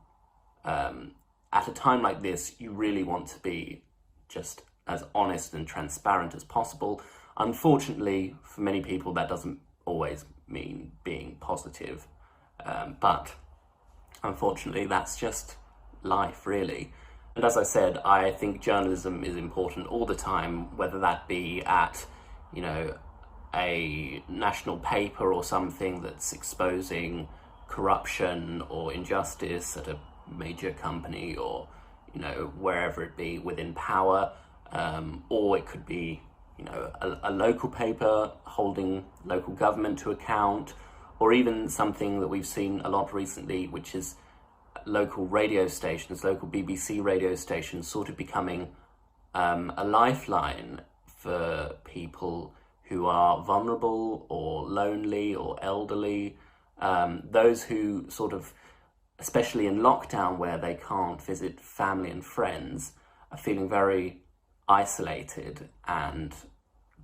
At a time like this, you really want to be just as honest and transparent as possible. Unfortunately, for many people, that doesn't always mean being positive. But unfortunately, that's just life, really. And as I said, I think journalism is important all the time, whether that be at, you know, a national paper or something that's exposing corruption or injustice at a major company, or, you know, wherever it be within power, or it could be, you know, a local paper holding local government to account, or even something that we've seen a lot recently, which is local radio stations, local BBC radio stations sort of becoming a lifeline for people who are vulnerable or lonely or elderly, those who sort of, especially in lockdown where they can't visit family and friends, are feeling very isolated and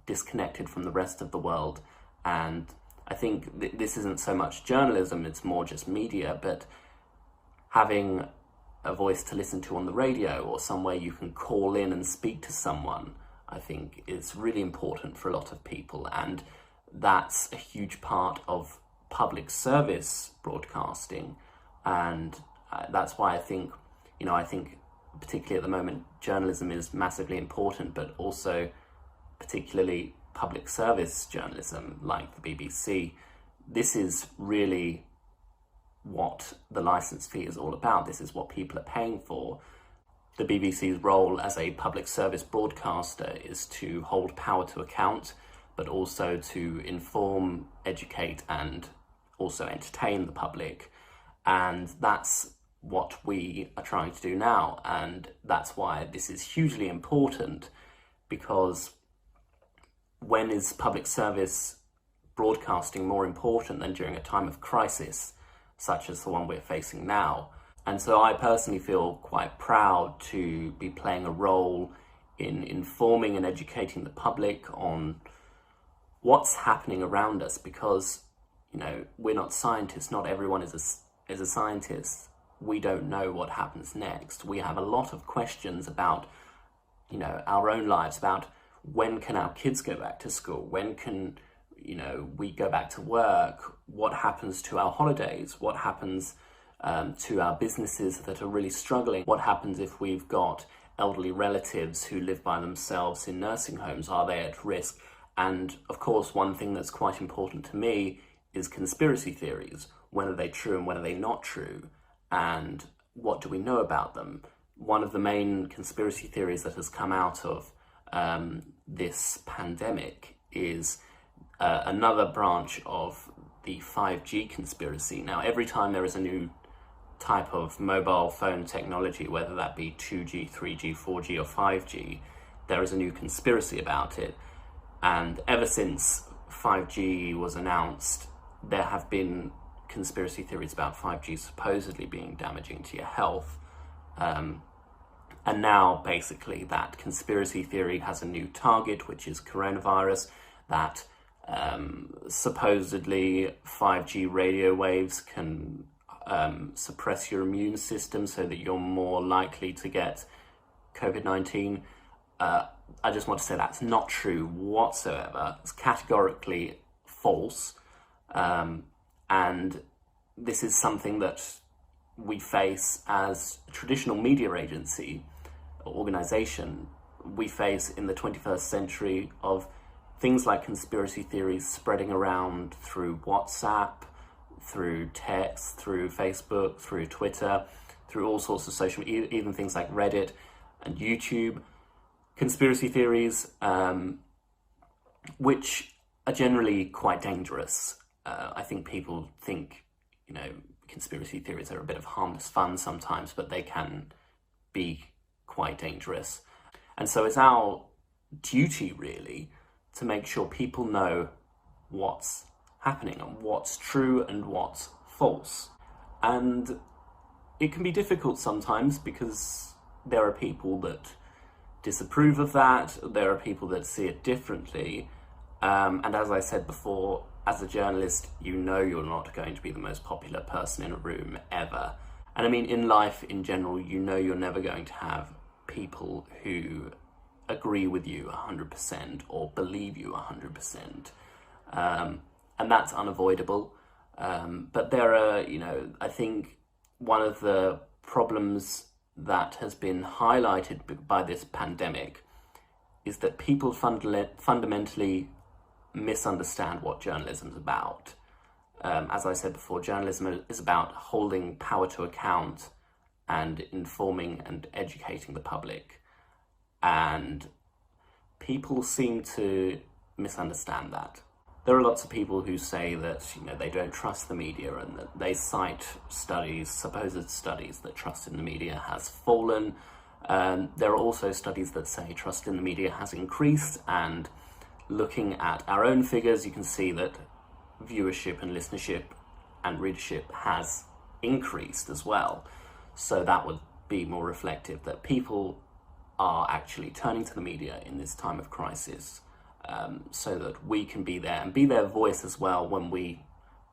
disconnected from the rest of the world. And I think this isn't so much journalism, it's more just media, but having a voice to listen to on the radio or somewhere you can call in and speak to someone, I think is really important for a lot of people. And that's a huge part of public service broadcasting. And that's why I think particularly at the moment, journalism is massively important, but also particularly public service journalism like the BBC. This is really what the licence fee is all about. This is what people are paying for. The BBC's role as a public service broadcaster is to hold power to account, but also to inform, educate, and also entertain the public. And that's what we are trying to do now. And that's why this is hugely important, because when is public service broadcasting more important than during a time of crisis, such as the one we're facing now? And so I personally feel quite proud to be playing a role in informing and educating the public on what's happening around us, because, you know, we're not scientists. Not everyone is a scientist. We don't know what happens next. We have a lot of questions about, you know, our own lives, about when can our kids go back to school? When can, you know, we go back to work? What happens to our holidays? What happens to our businesses that are really struggling? What happens if we've got elderly relatives who live by themselves in nursing homes? Are they at risk? And of course, one thing that's quite important to me is conspiracy theories. When are they true and when are they not true? And what do we know about them? One of the main conspiracy theories that has come out of this pandemic is another branch of the 5G conspiracy. Now, every time there is a new type of mobile phone technology, whether that be 2G, 3G, 4G or 5G, there is a new conspiracy about it. And ever since 5G was announced, there have been conspiracy theories about 5G supposedly being damaging to your health. And now, basically, that conspiracy theory has a new target, which is coronavirus, that supposedly 5G radio waves can suppress your immune system so that you're more likely to get COVID-19. I just want to say that's not true whatsoever. It's categorically false. And this is something that we face as a traditional media agency or organisation. We face in the 21st century of things like conspiracy theories spreading around through WhatsApp, through text, through Facebook, through Twitter, through all sorts of social media, even things like Reddit and YouTube. Conspiracy theories, which are generally quite dangerous. I think people think, you know, conspiracy theories are a bit of harmless fun sometimes, but they can be quite dangerous. And so it's our duty, really, to make sure people know what's happening and what's true and what's false. And it can be difficult sometimes because there are people that disapprove of that, there are people that see it differently. And as I said before, as a journalist, you know you're not going to be the most popular person in a room ever. And I mean, in life in general, you know you're never going to have people who agree with you 100% or believe you 100%. And that's unavoidable. But there are, you know, I think one of the problems that has been highlighted by this pandemic is that people fundamentally misunderstand what journalism is about. As I said before, journalism is about holding power to account and informing and educating the public. And people seem to misunderstand that. There are lots of people who say that, they don't trust the media, and that they cite studies, supposed studies, that trust in the media has fallen. There are also studies that say trust in the media has increased, and looking at our own figures, you can see that viewership and listenership and readership has increased as well. So that would be more reflective that people are actually turning to the media in this time of crisis, so that we can be there and be their voice as well when we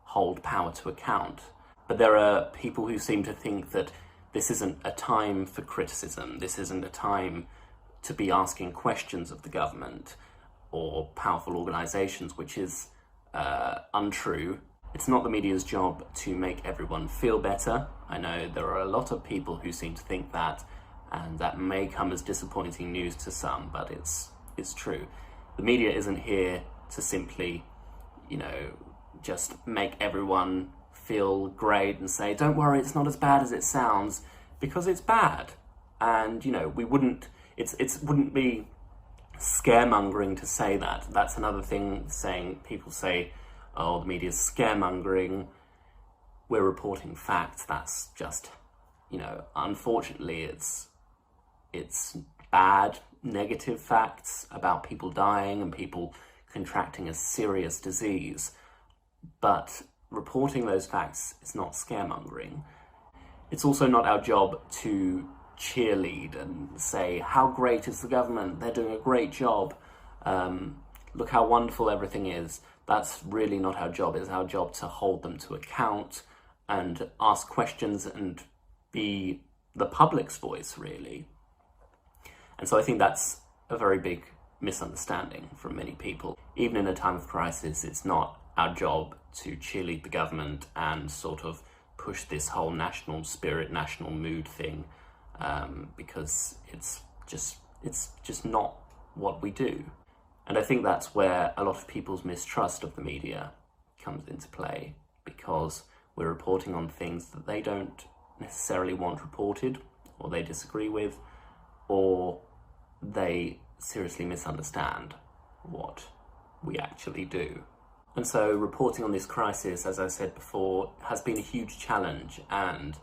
hold power to account. But there are people who seem to think that this isn't a time for criticism. This isn't a time to be asking questions of the government or powerful organisations, which is untrue. It's not the media's job to make everyone feel better. I know there are a lot of people who seem to think that, and that may come as disappointing news to some, but it's true. The media isn't here to simply, just make everyone feel great and say, don't worry, it's not as bad as it sounds, because it's bad. And, we wouldn't be scaremongering to say that. That's another thing, people say, oh, the media's scaremongering, we're reporting facts. That's just, unfortunately, it's bad, negative facts about people dying and people contracting a serious disease. But reporting those facts is not scaremongering. It's also not our job to cheerlead and say, how great is the government? They're doing a great job. Look how wonderful everything is. That's really not our job. It's our job to hold them to account and ask questions and be the public's voice, really. And so I think that's a very big misunderstanding from many people. Even in a time of crisis, it's not our job to cheerlead the government and sort of push this whole national spirit, national mood thing, because it's just not what we do. And I think that's where a lot of people's mistrust of the media comes into play, because we're reporting on things that they don't necessarily want reported, or they disagree with, or they seriously misunderstand what we actually do. And so reporting on this crisis, as I said before, has been a huge challenge, and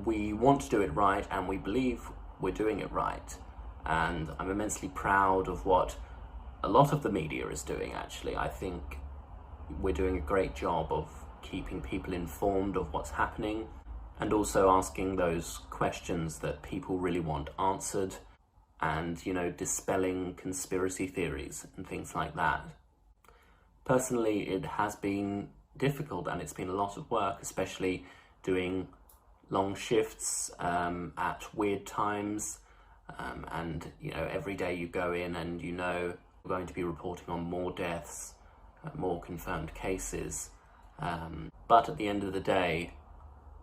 we want to do it right, and we believe we're doing it right. And I'm immensely proud of what a lot of the media is doing, actually. I think we're doing a great job of keeping people informed of what's happening, and also asking those questions that people really want answered, and, dispelling conspiracy theories and things like that. Personally, it has been difficult, and it's been a lot of work, especially doing long shifts at weird times, and every day you go in and we're going to be reporting on more deaths, more confirmed cases, but at the end of the day,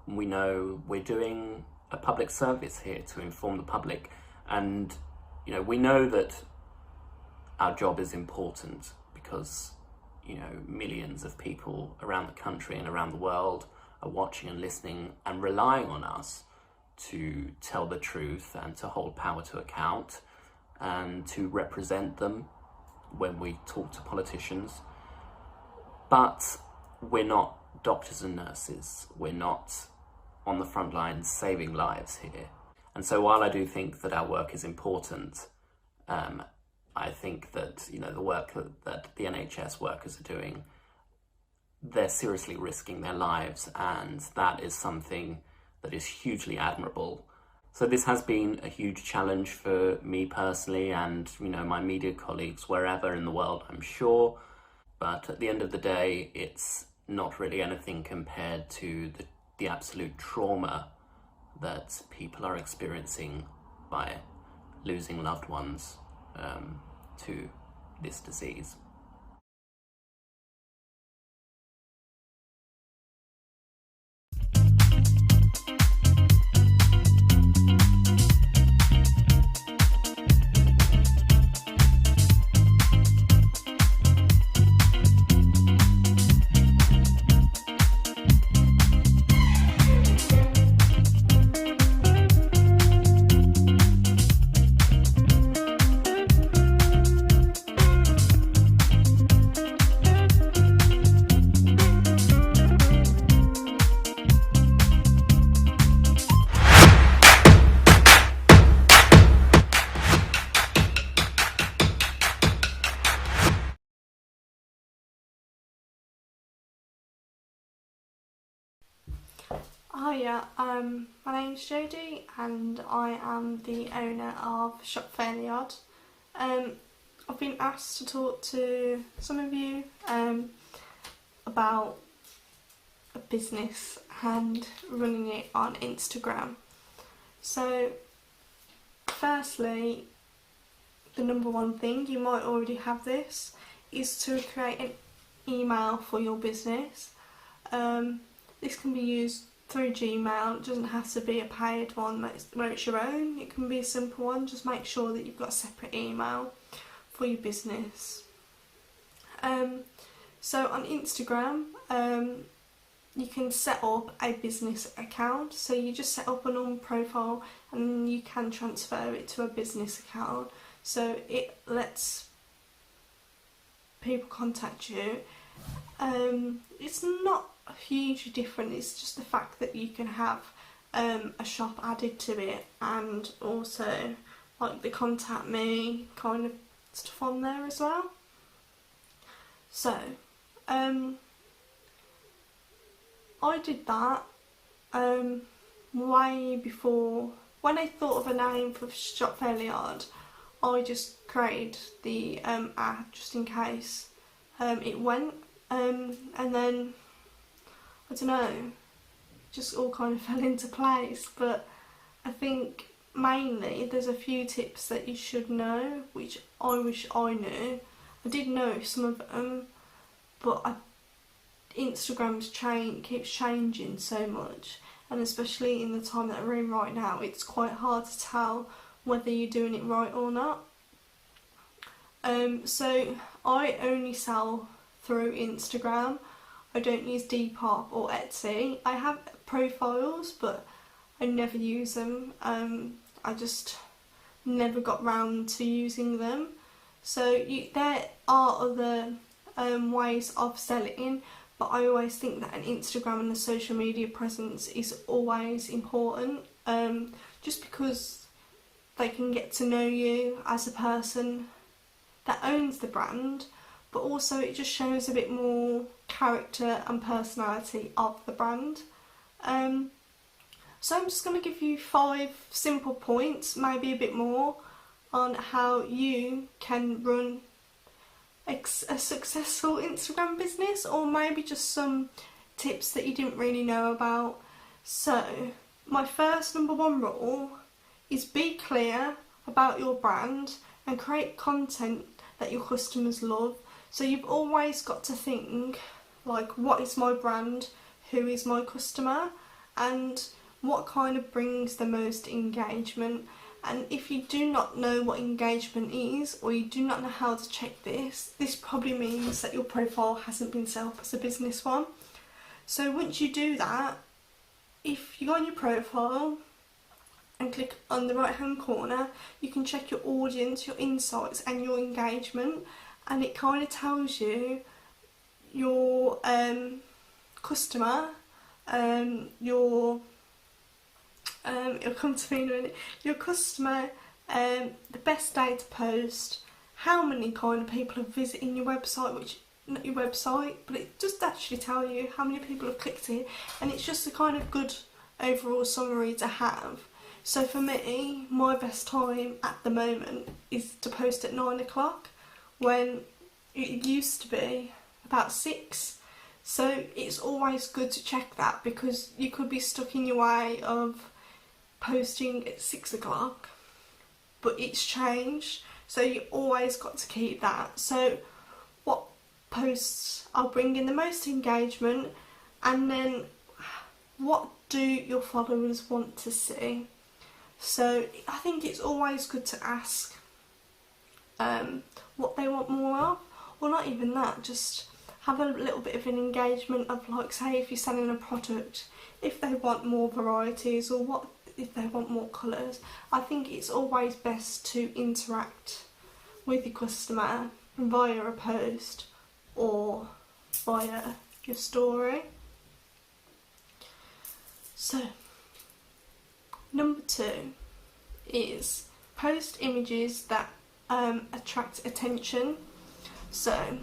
we know we're doing a public service here to inform the public, and we know that our job is important because millions of people around the country and around the world are watching and listening and relying on us to tell the truth and to hold power to account and to represent them when we talk to politicians. But we're not doctors and nurses. We're not on the front lines saving lives here. And so while I do think that our work is important, I think that the work that the NHS workers are doing, they're seriously risking their lives, and that is something that is hugely admirable. So this has been a huge challenge for me personally, and my media colleagues wherever in the world, I'm sure. But at the end of the day, it's not really anything compared to the absolute trauma that people are experiencing by losing loved ones to this disease. Hiya, my name's Jodie and I am the owner of Shop MacLeod. I've been asked to talk to some of you about a business and running it on Instagram. So firstly, the number one thing, you might already have this, is to create an email for your business. This can be used through Gmail. It doesn't have to be a paid one where it's your own. It can be a simple one. Just make sure that you've got a separate email for your business. So on Instagram, you can set up a business account. So you just set up a normal profile and you can transfer it to a business account. So it lets people contact you. It's not hugely different, it's just the fact that you can have a shop added to it, and also like the contact me kind of stuff on there as well. So I did that way before. When I thought of a name for Shop MacLeod, I just created the ad just in case it went, and then I don't know, just all kind of fell into place. But I think mainly there's a few tips that you should know, which I wish I knew. I did know some of them, but Instagram's keeps changing so much, and especially in the time that we're in right now, it's quite hard to tell whether you're doing it right or not. So I only sell through Instagram. I don't use Depop or Etsy. I have profiles, but I never use them. I just never got round to using them. So there are other ways of selling, but I always think that an Instagram and a social media presence is always important, just because they can get to know you as a person that owns the brand, but also it just shows a bit more character and personality of the brand. So I'm just going to give you 5 simple points, maybe a bit more, on how you can run a successful Instagram business, or maybe just some tips that you didn't really know about. So my first number 1 rule is be clear about your brand and create content that your customers love. So you've always got to think, like, what is my brand, who is my customer, and what kind of brings the most engagement. And if you do not know what engagement is, or you do not know how to check this probably means that your profile hasn't been set up as a business one. So once you do that, if you go on your profile and click on the right hand corner, you can check your audience, your insights and your engagement, and it kind of tells you your customer, it'll come to me in a minute, your customer, the best day to post, how many kind of people are visiting your website, which not your website, but it just actually tell you how many people have clicked it, and it's just a kind of good overall summary to have. So for me, my best time at the moment is to post at 9 o'clock, when it used to be about 6. So it's always good to check that, because you could be stuck in your way of posting at 6 o'clock, but it's changed, so you always got to keep that. So what posts are bringing the most engagement, and then what do your followers want to see? So I think it's always good to ask what they want more of, or not even that, just have a little bit of an engagement of, like, say if you're selling a product, if they want more varieties, or what if they want more colours. I think it's always best to interact with your customer via a post or via your story. So number 2 is post images that attract attention. So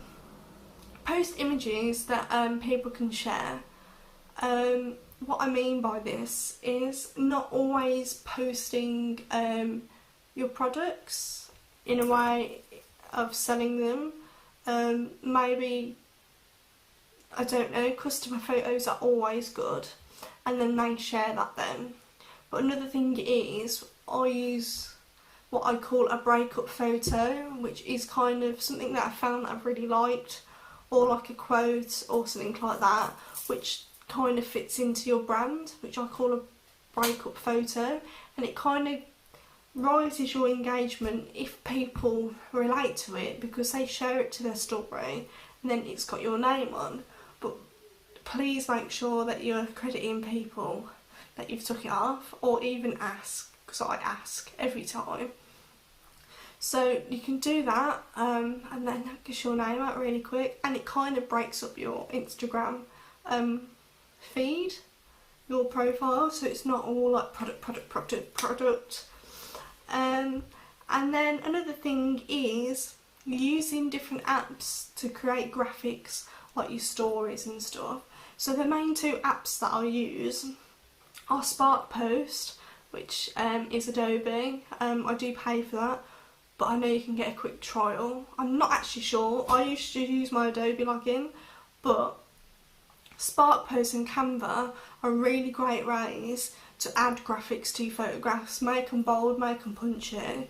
post images that people can share. what I mean by this is not always posting your products in a way of selling them. Maybe, I don't know, customer photos are always good, and then they share that then. But another thing is, I use what I call a breakup photo, which is kind of something that I found that I've really liked, or like a quote or something like that, which kind of fits into your brand, which I call a breakup photo, and it kind of rises your engagement if people relate to it, because they share it to their story and then it's got your name on. But please make sure that you're crediting people that you've took it off, or even ask, because I ask every time. So you can do that, and then that gets your name out really quick, and it kind of breaks up your Instagram feed, your profile, so it's not all like product. And then another thing is using different apps to create graphics, like your stories and stuff. So the main two apps that I use are Spark Post, which is Adobe. I do pay for that, but I know you can get a quick trial. I'm not actually sure. I used to use my Adobe login, but Spark Post and Canva are really great ways to add graphics to photographs, make them bold, make them punchy,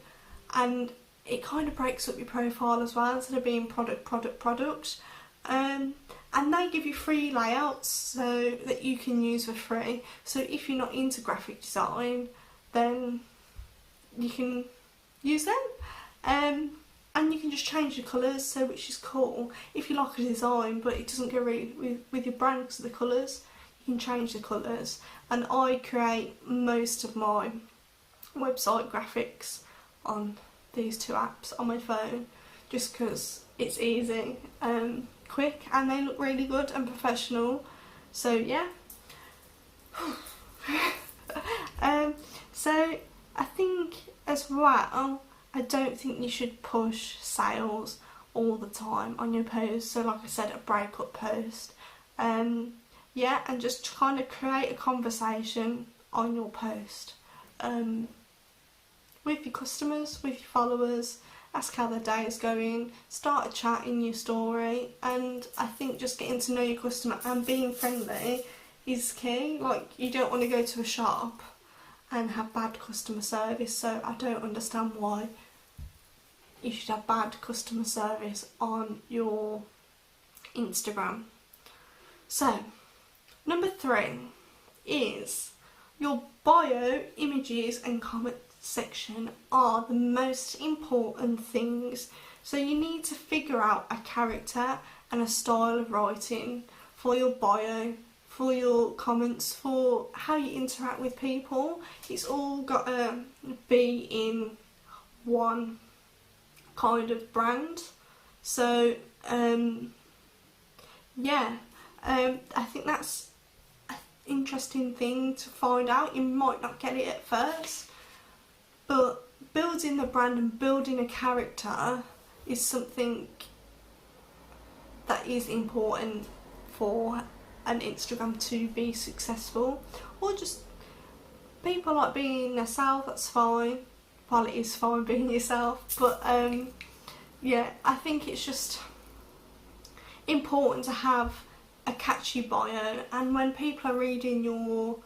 and it kind of breaks up your profile as well, instead of being product. And they give you free layouts so that you can use for free. So if you're not into graphic design, then you can use them. And you can just change the colours, so which is cool. If you like a design but it doesn't go really with your brand because of the colours, you can change the colours. And I create most of my website graphics on these two apps on my phone, just because it's easy, quick, and they look really good and professional. So yeah. So I think as well, I don't think you should push sales all the time on your post. So like I said, a breakup post. Yeah, and just kind of create a conversation on your post with your customers, with your followers. Ask how their day is going, start a chat in your story, and I think just getting to know your customer and being friendly is key. Like, you don't want to go to a shop and have bad customer service, so I don't understand why you should have bad customer service on your Instagram. So, number 3 is your bio, images and comment section are the most important things. So you need to figure out a character and a style of writing for your bio, for your comments, for how you interact with people. It's all got to be in one kind of brand. So yeah, I think that's an interesting thing to find out. You might not get it at first, but building the brand and building a character is something that is important for an Instagram to be successful. Or just people like being themselves, that's fine. Well, it is fine being yourself, but yeah, I think it's just important to have a catchy bio, and when people are reading your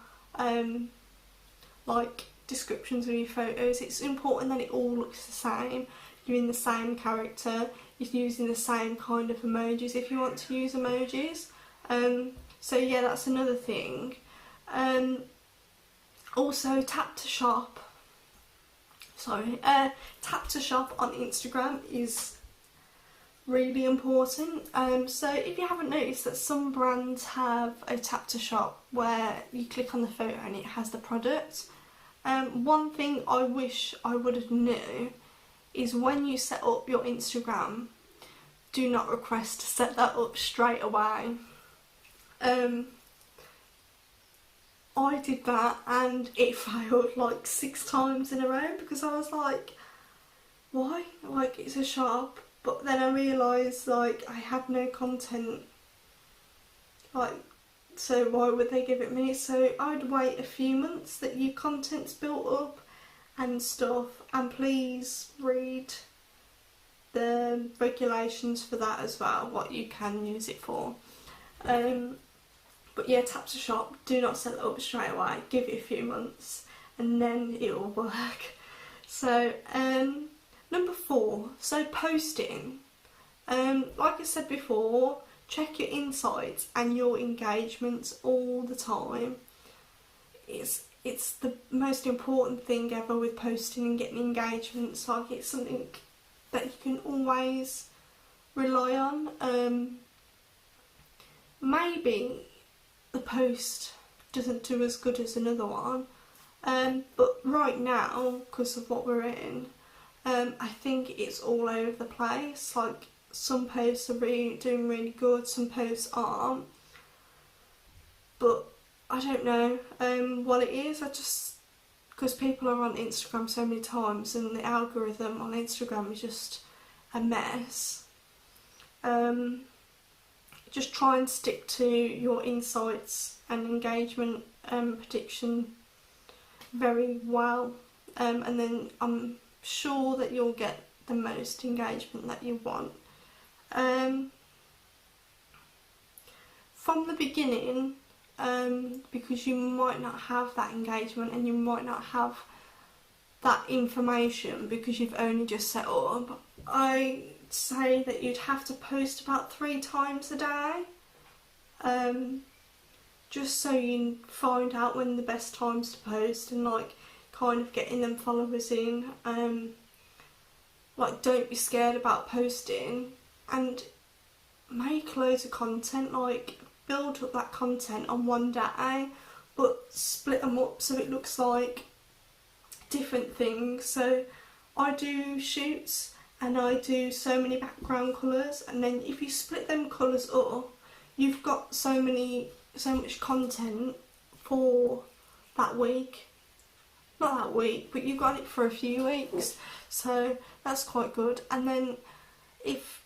like descriptions of your photos, it's important that it all looks the same. You're in the same character, you're using the same kind of emojis if you want to use emojis. So yeah, that's another thing. Also, tap to shop on Instagram is really important. So if you haven't noticed that some brands have a tap to shop where you click on the photo and it has the product. One thing I wish I would have knew is when you set up your Instagram, do not request to set that up straight away. I did that and it failed like 6 times in a row because I was like, why? Like, it's a shop. But then I realised like I had no content like so why would they give it me? So I'd wait a few months that your content's built up and stuff, and please read the regulations for that as well, what you can use it for. But yeah, tap to shop, do not set it up straight away, give it a few months and then it will work. So number 4, so posting. Like I said before, check your insights and your engagements all the time. It's the most important thing ever with posting and getting engagements. Like, it's something that you can always rely on. Maybe the post doesn't do as good as another one, but right now, because of what we're in, I think it's all over the place. Like, some posts are doing really good, some posts aren't, but I don't know what it is. I just, because people are on Instagram so many times and the algorithm on Instagram is just a mess. Just try and stick to your insights and engagement prediction very well, and then I'm sure that you'll get the most engagement that you want. From the beginning, because you might not have that engagement and you might not have that information because you've only just set up, I say that you'd have to post about 3 times a day, just so you find out when the best times to post and like kind of getting them followers in. Like, don't be scared about posting and make loads of content. Like, build up that content on one day, but split them up so it looks like different things. So I do shoots and I do so many background colours, and then if you split them colours up, you've got so much content for that week. Not that week, but you've got it for a few weeks, so that's quite good. And then if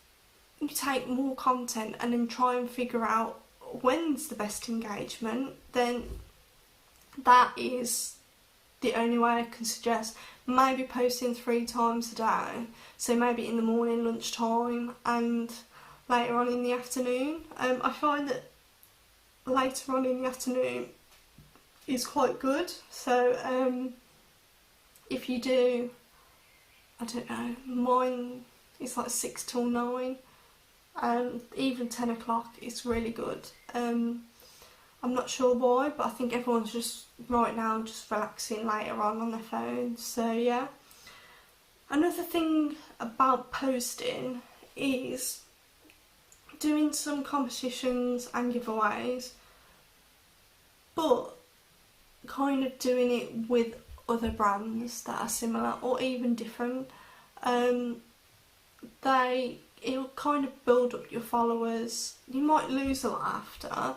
you take more content and then try and figure out when's the best engagement, then that is the only way I can suggest. Maybe posting 3 times a day, so maybe in the morning, lunchtime, and later on in the afternoon. I find that later on in the afternoon is quite good, so if you do, I don't know, mine is like 6 till 9, even 10 o'clock is really good. I'm not sure why, but I think everyone's just right now just relaxing later on their phones. So yeah. Another thing about posting is doing some competitions and giveaways, but kind of doing it with other brands that are similar or even different. It'll kind of build up your followers. You might lose a lot after,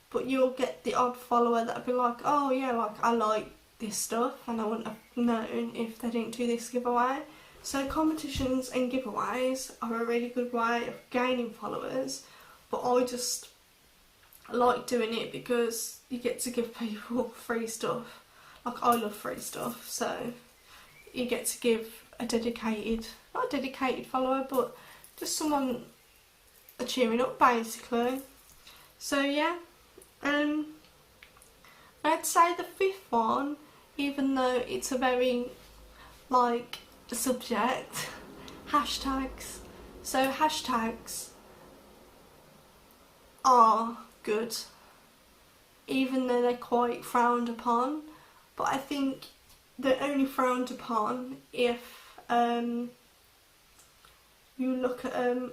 but you'll get the odd follower that'll be like, oh yeah, like I like this stuff and I wouldn't have known if they didn't do this giveaway. So competitions and giveaways are a really good way of gaining followers, but I just like doing it because you get to give people free stuff. Like, I love free stuff, so you get to give a dedicated, not a dedicated follower, but just someone a cheering up basically. So yeah. I'd say the 5th one, even though it's a very like subject, hashtags. So hashtags are good, even though they're quite frowned upon, but I think they're only frowned upon if you look at them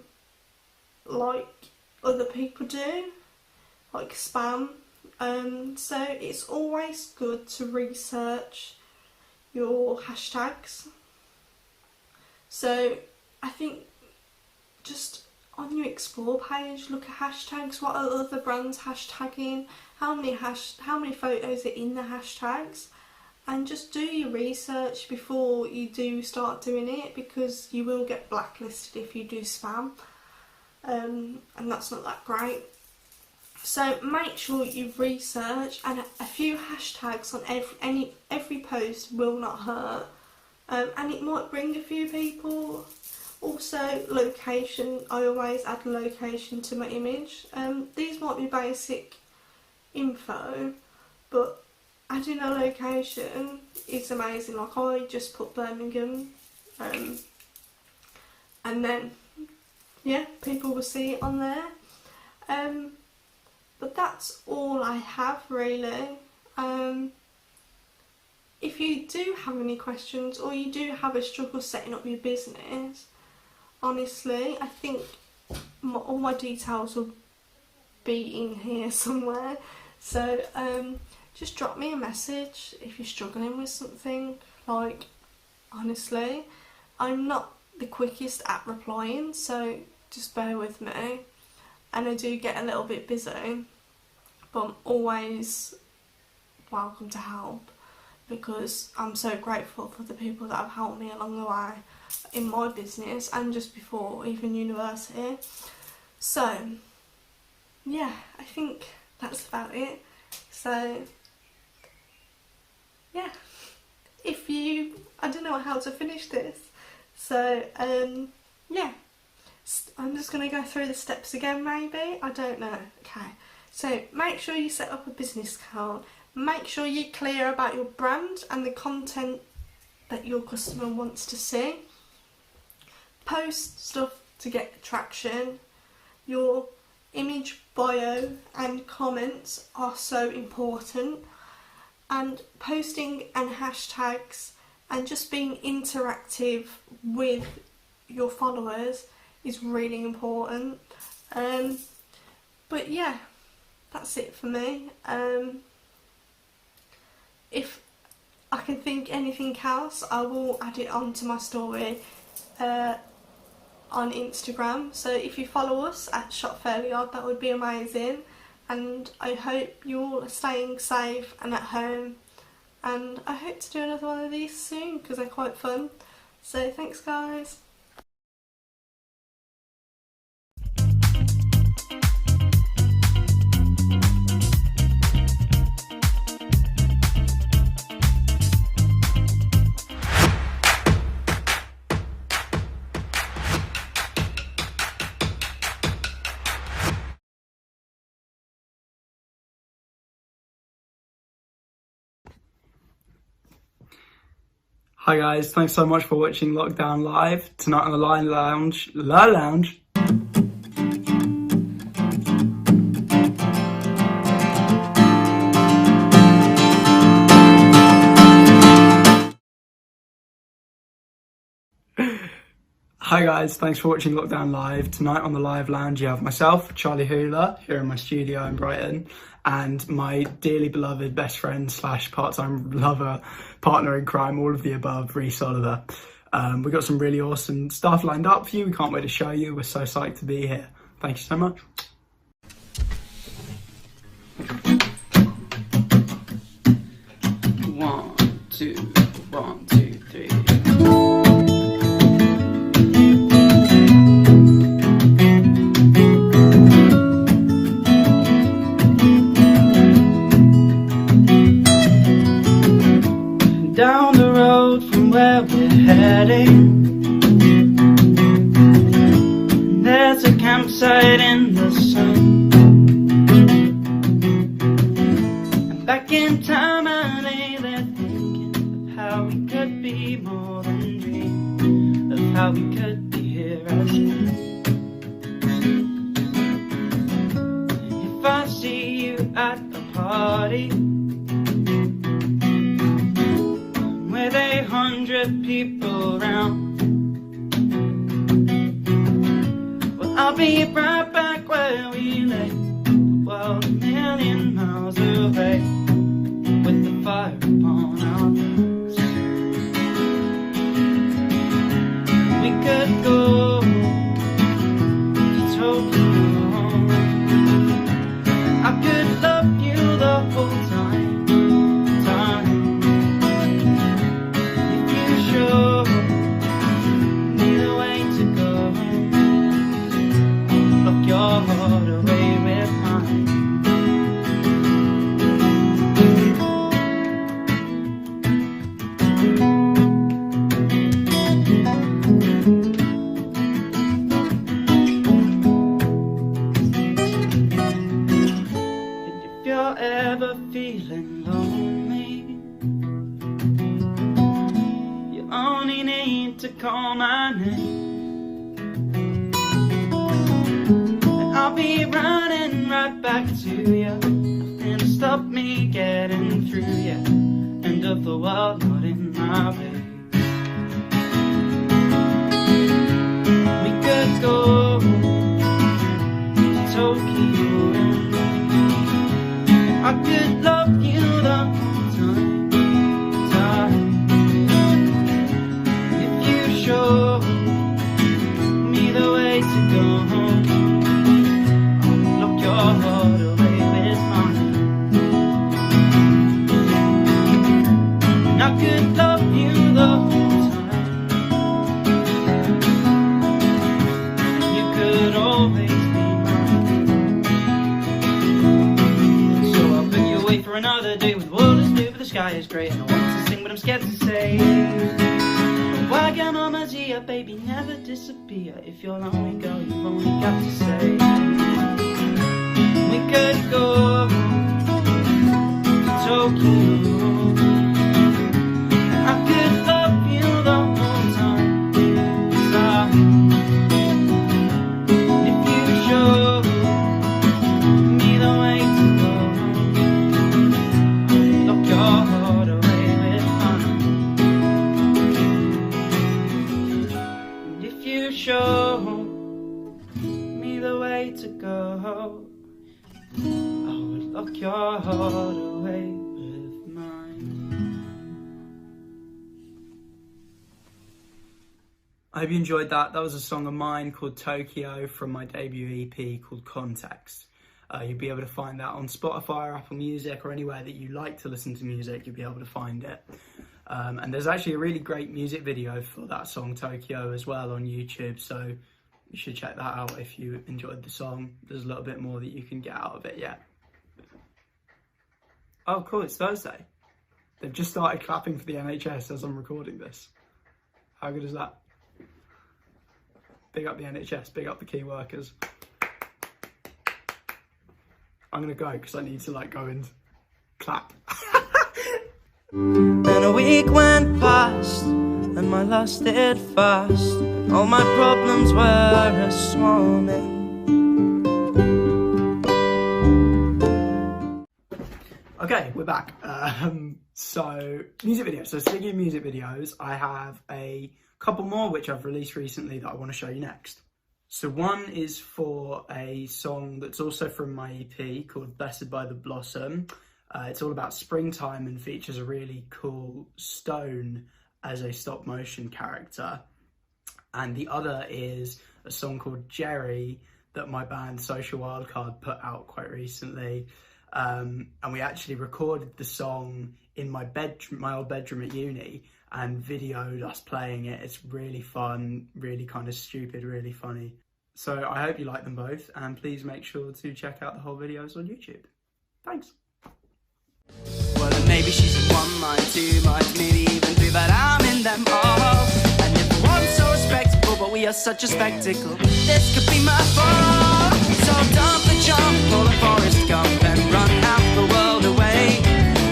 like other people do, like spam. So it's always good to research your hashtags. So I think just on your explore page, look at hashtags. What are other brands hashtagging? How many photos are in the hashtags? And just do your research before you do start doing it, because you will get blacklisted if you do spam, and that's not that great. So make sure you've researched, and a few hashtags on every post will not hurt, and it might bring a few people. Also, location, I always add location to my image. These might be basic info, but adding a location is amazing. Like, I just put Birmingham, and then yeah, people will see it on there. But that's all I have really. If you do have any questions, or you do have a struggle setting up your business, honestly, I think all my details will be in here somewhere. So just drop me a message if you're struggling with something. Like, honestly, I'm not the quickest at replying, so just bear with me. And I do get a little bit busy, but I'm always welcome to help, because I'm so grateful for the people that have helped me along the way in my business and just before even university. So yeah, I think that's about it. So yeah, I don't know how to finish this, so yeah, I'm just going to go through the steps again maybe, I don't know. Okay, so make sure you set up a business account, make sure you're clear about your brand and the content that your customer wants to see, post stuff to get traction, your image, bio and comments are so important, and posting and hashtags and just being interactive with your followers is really important. But yeah, that's it for me. If I can think anything else, I will add it onto my story on Instagram. So if you follow us at Shop Fairly Odd, that would be amazing. And I hope you all are staying safe and at home, and I hope to do another one of these soon because they're quite fun. So thanks guys. Hi guys, thanks so much for watching Lockdown Live. Tonight on the Lounge. Hi guys, thanks for watching Lockdown Live. Tonight on the Live Lounge you have myself, Charlie Hooler, here in my studio in Brighton, and my dearly beloved best friend / part-time lover, partner in crime, all of the above, Reese Oliver. We've got some really awesome stuff lined up for you. We can't wait to show you. We're so psyched to be here. Thank you so much. One, two, three. Down the road from where we're heading, there's a campsite in the sun. And back in time I lay there thinking of how we could be more than dream, of how we could be here as one. If I see you at a party with 100 people around, well, I'll be right back where we lay, the world a million miles away, with the fire upon our lips. We could go to Tokyo, I could love you the whole time. Show me the way to go. me to call my name, and I'll be running right back to you, and stop me getting through you. End of the world not in my way. We could go to Tokyo, I could love you the whole time. If you show me the way to go home, I'll lock your heart away with mine. And I could love you the whole time, and you could always be for another day. With the world is blue but the sky is grey, and I want to sing but I'm scared to say. Wagamama's here, baby, never disappear. If you're lonely, girl, you've only got to say. We could go to Tokyo, I could love you the whole time. If you show me the way to go, your heart away with mine. And if you show me the way to go, I would lock your heart away with mine. I hope you enjoyed that. That was a song of mine called Tokyo from my debut EP called Context. You'll be able to find that on Spotify or Apple Music or anywhere that you like to listen to music. You'll be able to find it. And there's actually a really great music video for that song Tokyo as well on YouTube, so you should check that out if you enjoyed the song. There's a little bit more that you can get out of it yet. Oh cool, it's Thursday. They've just started clapping for the NHS as I'm recording this. How good is that? Big up the NHS, big up the key workers. I'm gonna go because I need to like go and clap. Then a week went past and my lust did fast. All my problems were a swarming. Okay, we're back. So music videos. So speaking of music videos, I have a couple more which I've released recently that I want to show you next. So one is for a song that's also from my EP called Blessed by the Blossom. It's all about springtime and features a really cool stone as a stop motion character. And the other is a song called Jerry that my band Social Wildcard put out quite recently. And we actually recorded the song in my bedroom, my old bedroom at uni, and videoed us playing it. It's really fun, really kind of stupid, really funny. So I hope you like them both, and please make sure to check out the whole videos on YouTube. Thanks. Well, then maybe she's in one mind, two minds, maybe even three, but I'm in them all. And if one's so respectable, but we are such a spectacle, this could be my fault. So dump the jump, pull a Forrest Gump, and run half the world away,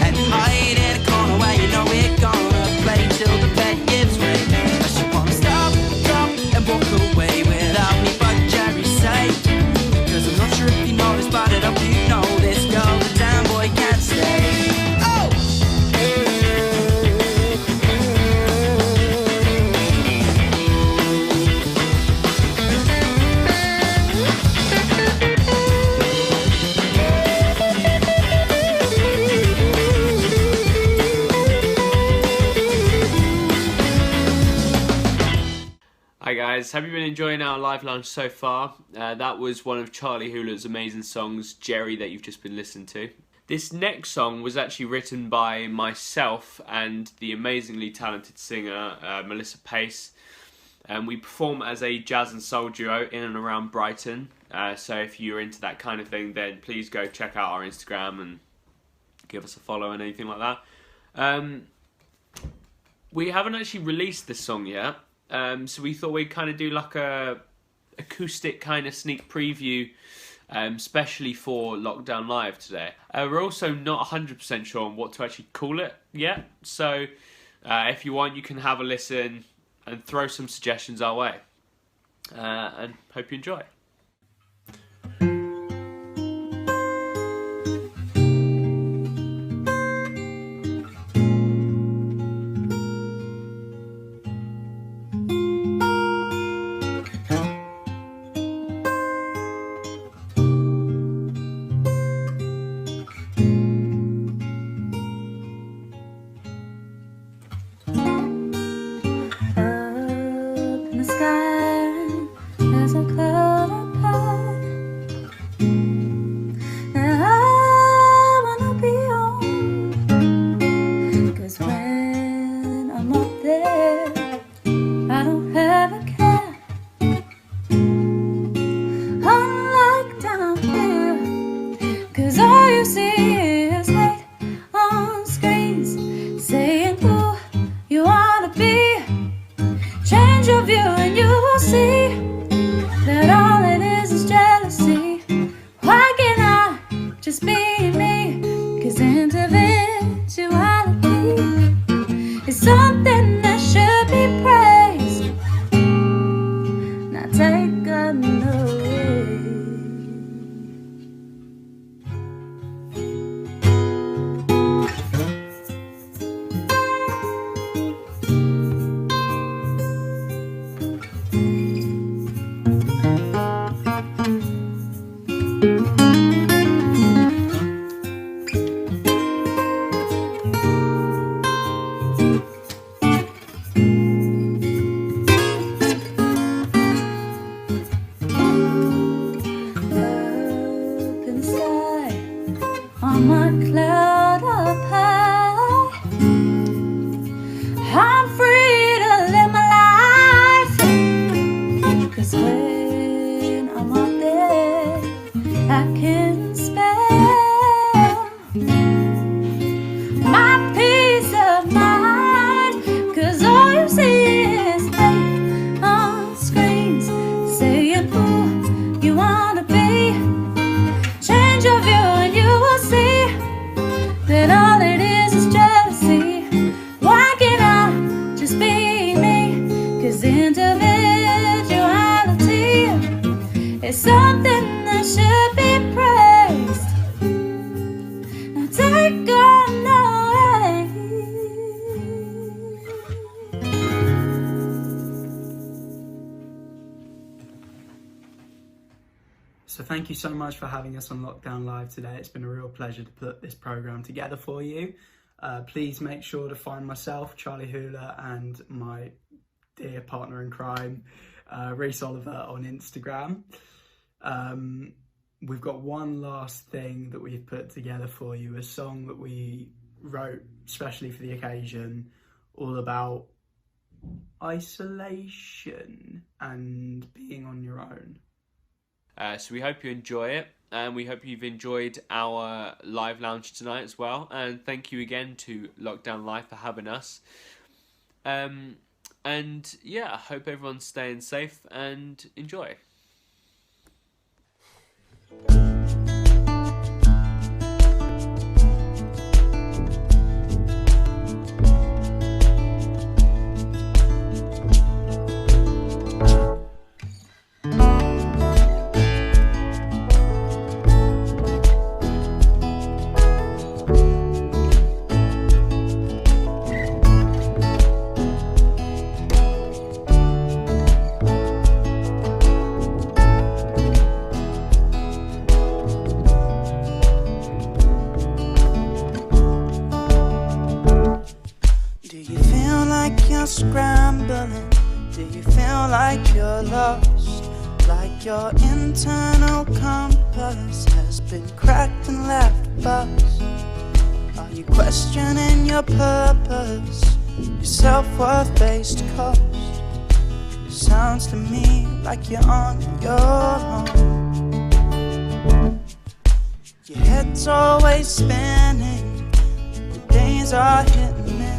and hide in a corner where you know we're gonna play till the bed gives way. Unless you wanna stop, drop, and walk away without me, but Jerry say, cause I'm not sure if you know this, but I hope you know this, girl, the damn boy can't stay. Hi guys, have you been enjoying our live lounge so far? That was one of Charlie Hula's amazing songs, Jerry, that you've just been listening to. This next song was actually written by myself and the amazingly talented singer Melissa Pace. We perform as a jazz and soul duo in and around Brighton. So if you're into that kind of thing, then please go check out our Instagram and give us a follow and anything like that. We haven't actually released this song yet. So we thought we'd kind of do like a acoustic kind of sneak preview, especially for Lockdown Live today. We're also not 100% sure on what to actually call it yet. So if you want, you can have a listen and throw some suggestions our way. And hope you enjoy. on MacLeod up high. I'm free to live my life, 'cause when I'm up there I can spare my peace of mind, 'cause all you see is hate on screens saying who you wanna be. Change your view and you will see that all it is jealousy. Why can't I just be me? 'Cause individuality is something that should be praised. Now take on away. So thank you so much for having us on Lockdown Live today. It's been a real pleasure to put this programme together for you. Please make sure to find myself, Charlie Hula, and my dear partner in crime, Reese Oliver, on Instagram. We've got one last thing that we've put together for you, a song that we wrote specially for the occasion, all about isolation and being on your own. So we hope you enjoy it, and we hope you've enjoyed our live lounge tonight as well. And thank you again to Lockdown Live for having us. And yeah, I hope everyone's staying safe and enjoy. Scrambling, do you feel like you're lost? Like your internal compass has been cracked and left bust? Are you questioning your purpose, your self-worth based cost? Sounds to me like you're on your own. Your head's always spinning, the days are hit and miss.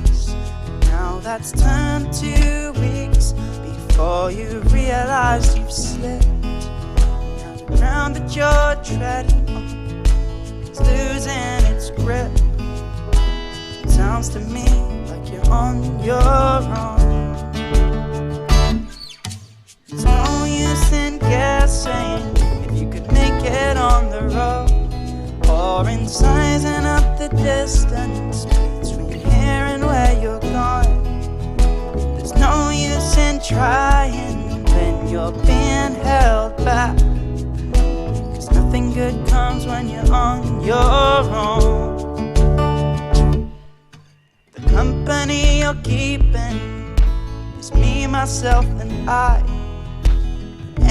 Now that's turned 2 weeks before you realize you've slipped. Now the ground that you're treading on is losing its grip. It sounds to me like you're on your own. or in sizing up the distance between here and where you're gone. There's no use in trying when you're being held back, 'cause nothing good comes when you're on your own. The company you're keeping is me, myself and I.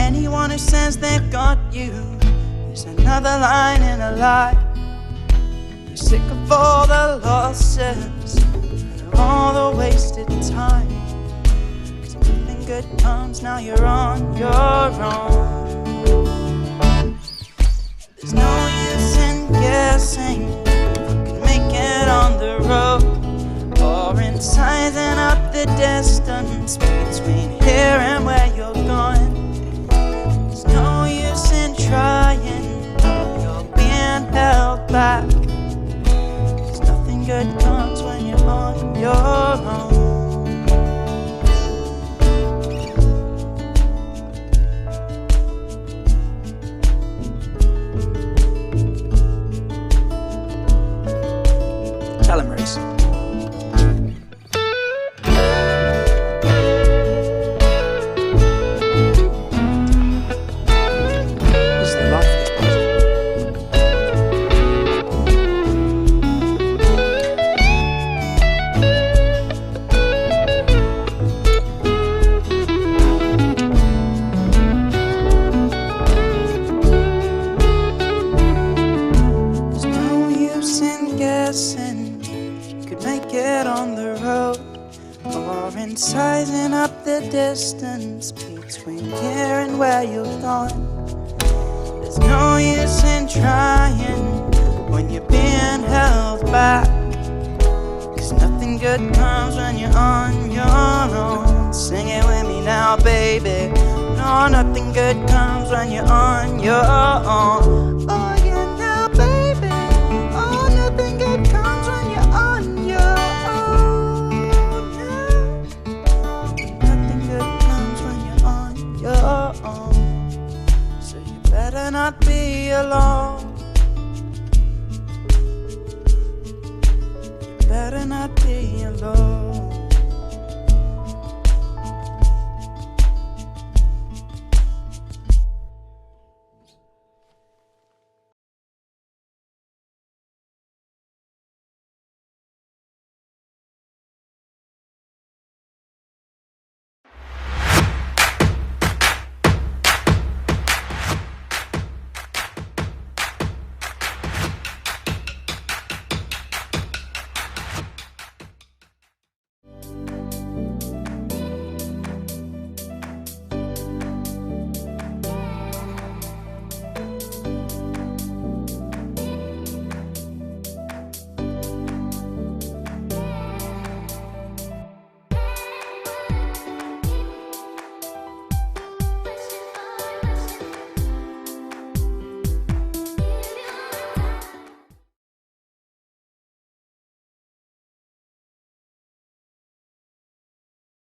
Anyone who says they've got you is another line in a lie. You're sick of all the losses and of all the wasted time, 'cause nothing good comes now you're on your own. There's no use in guessing if you can make it on the road, or in sizing up the distance between here and where you're going. There's no use in trying, you're being held back, 'cause nothing good comes when you're on your own. Tell him, Reese. Sizing up the distance between here and where you're gone. There's no use in trying when you're being held back, 'cause nothing good comes when you're on your own. Sing it with me now, baby. No, nothing good comes when you're on your own.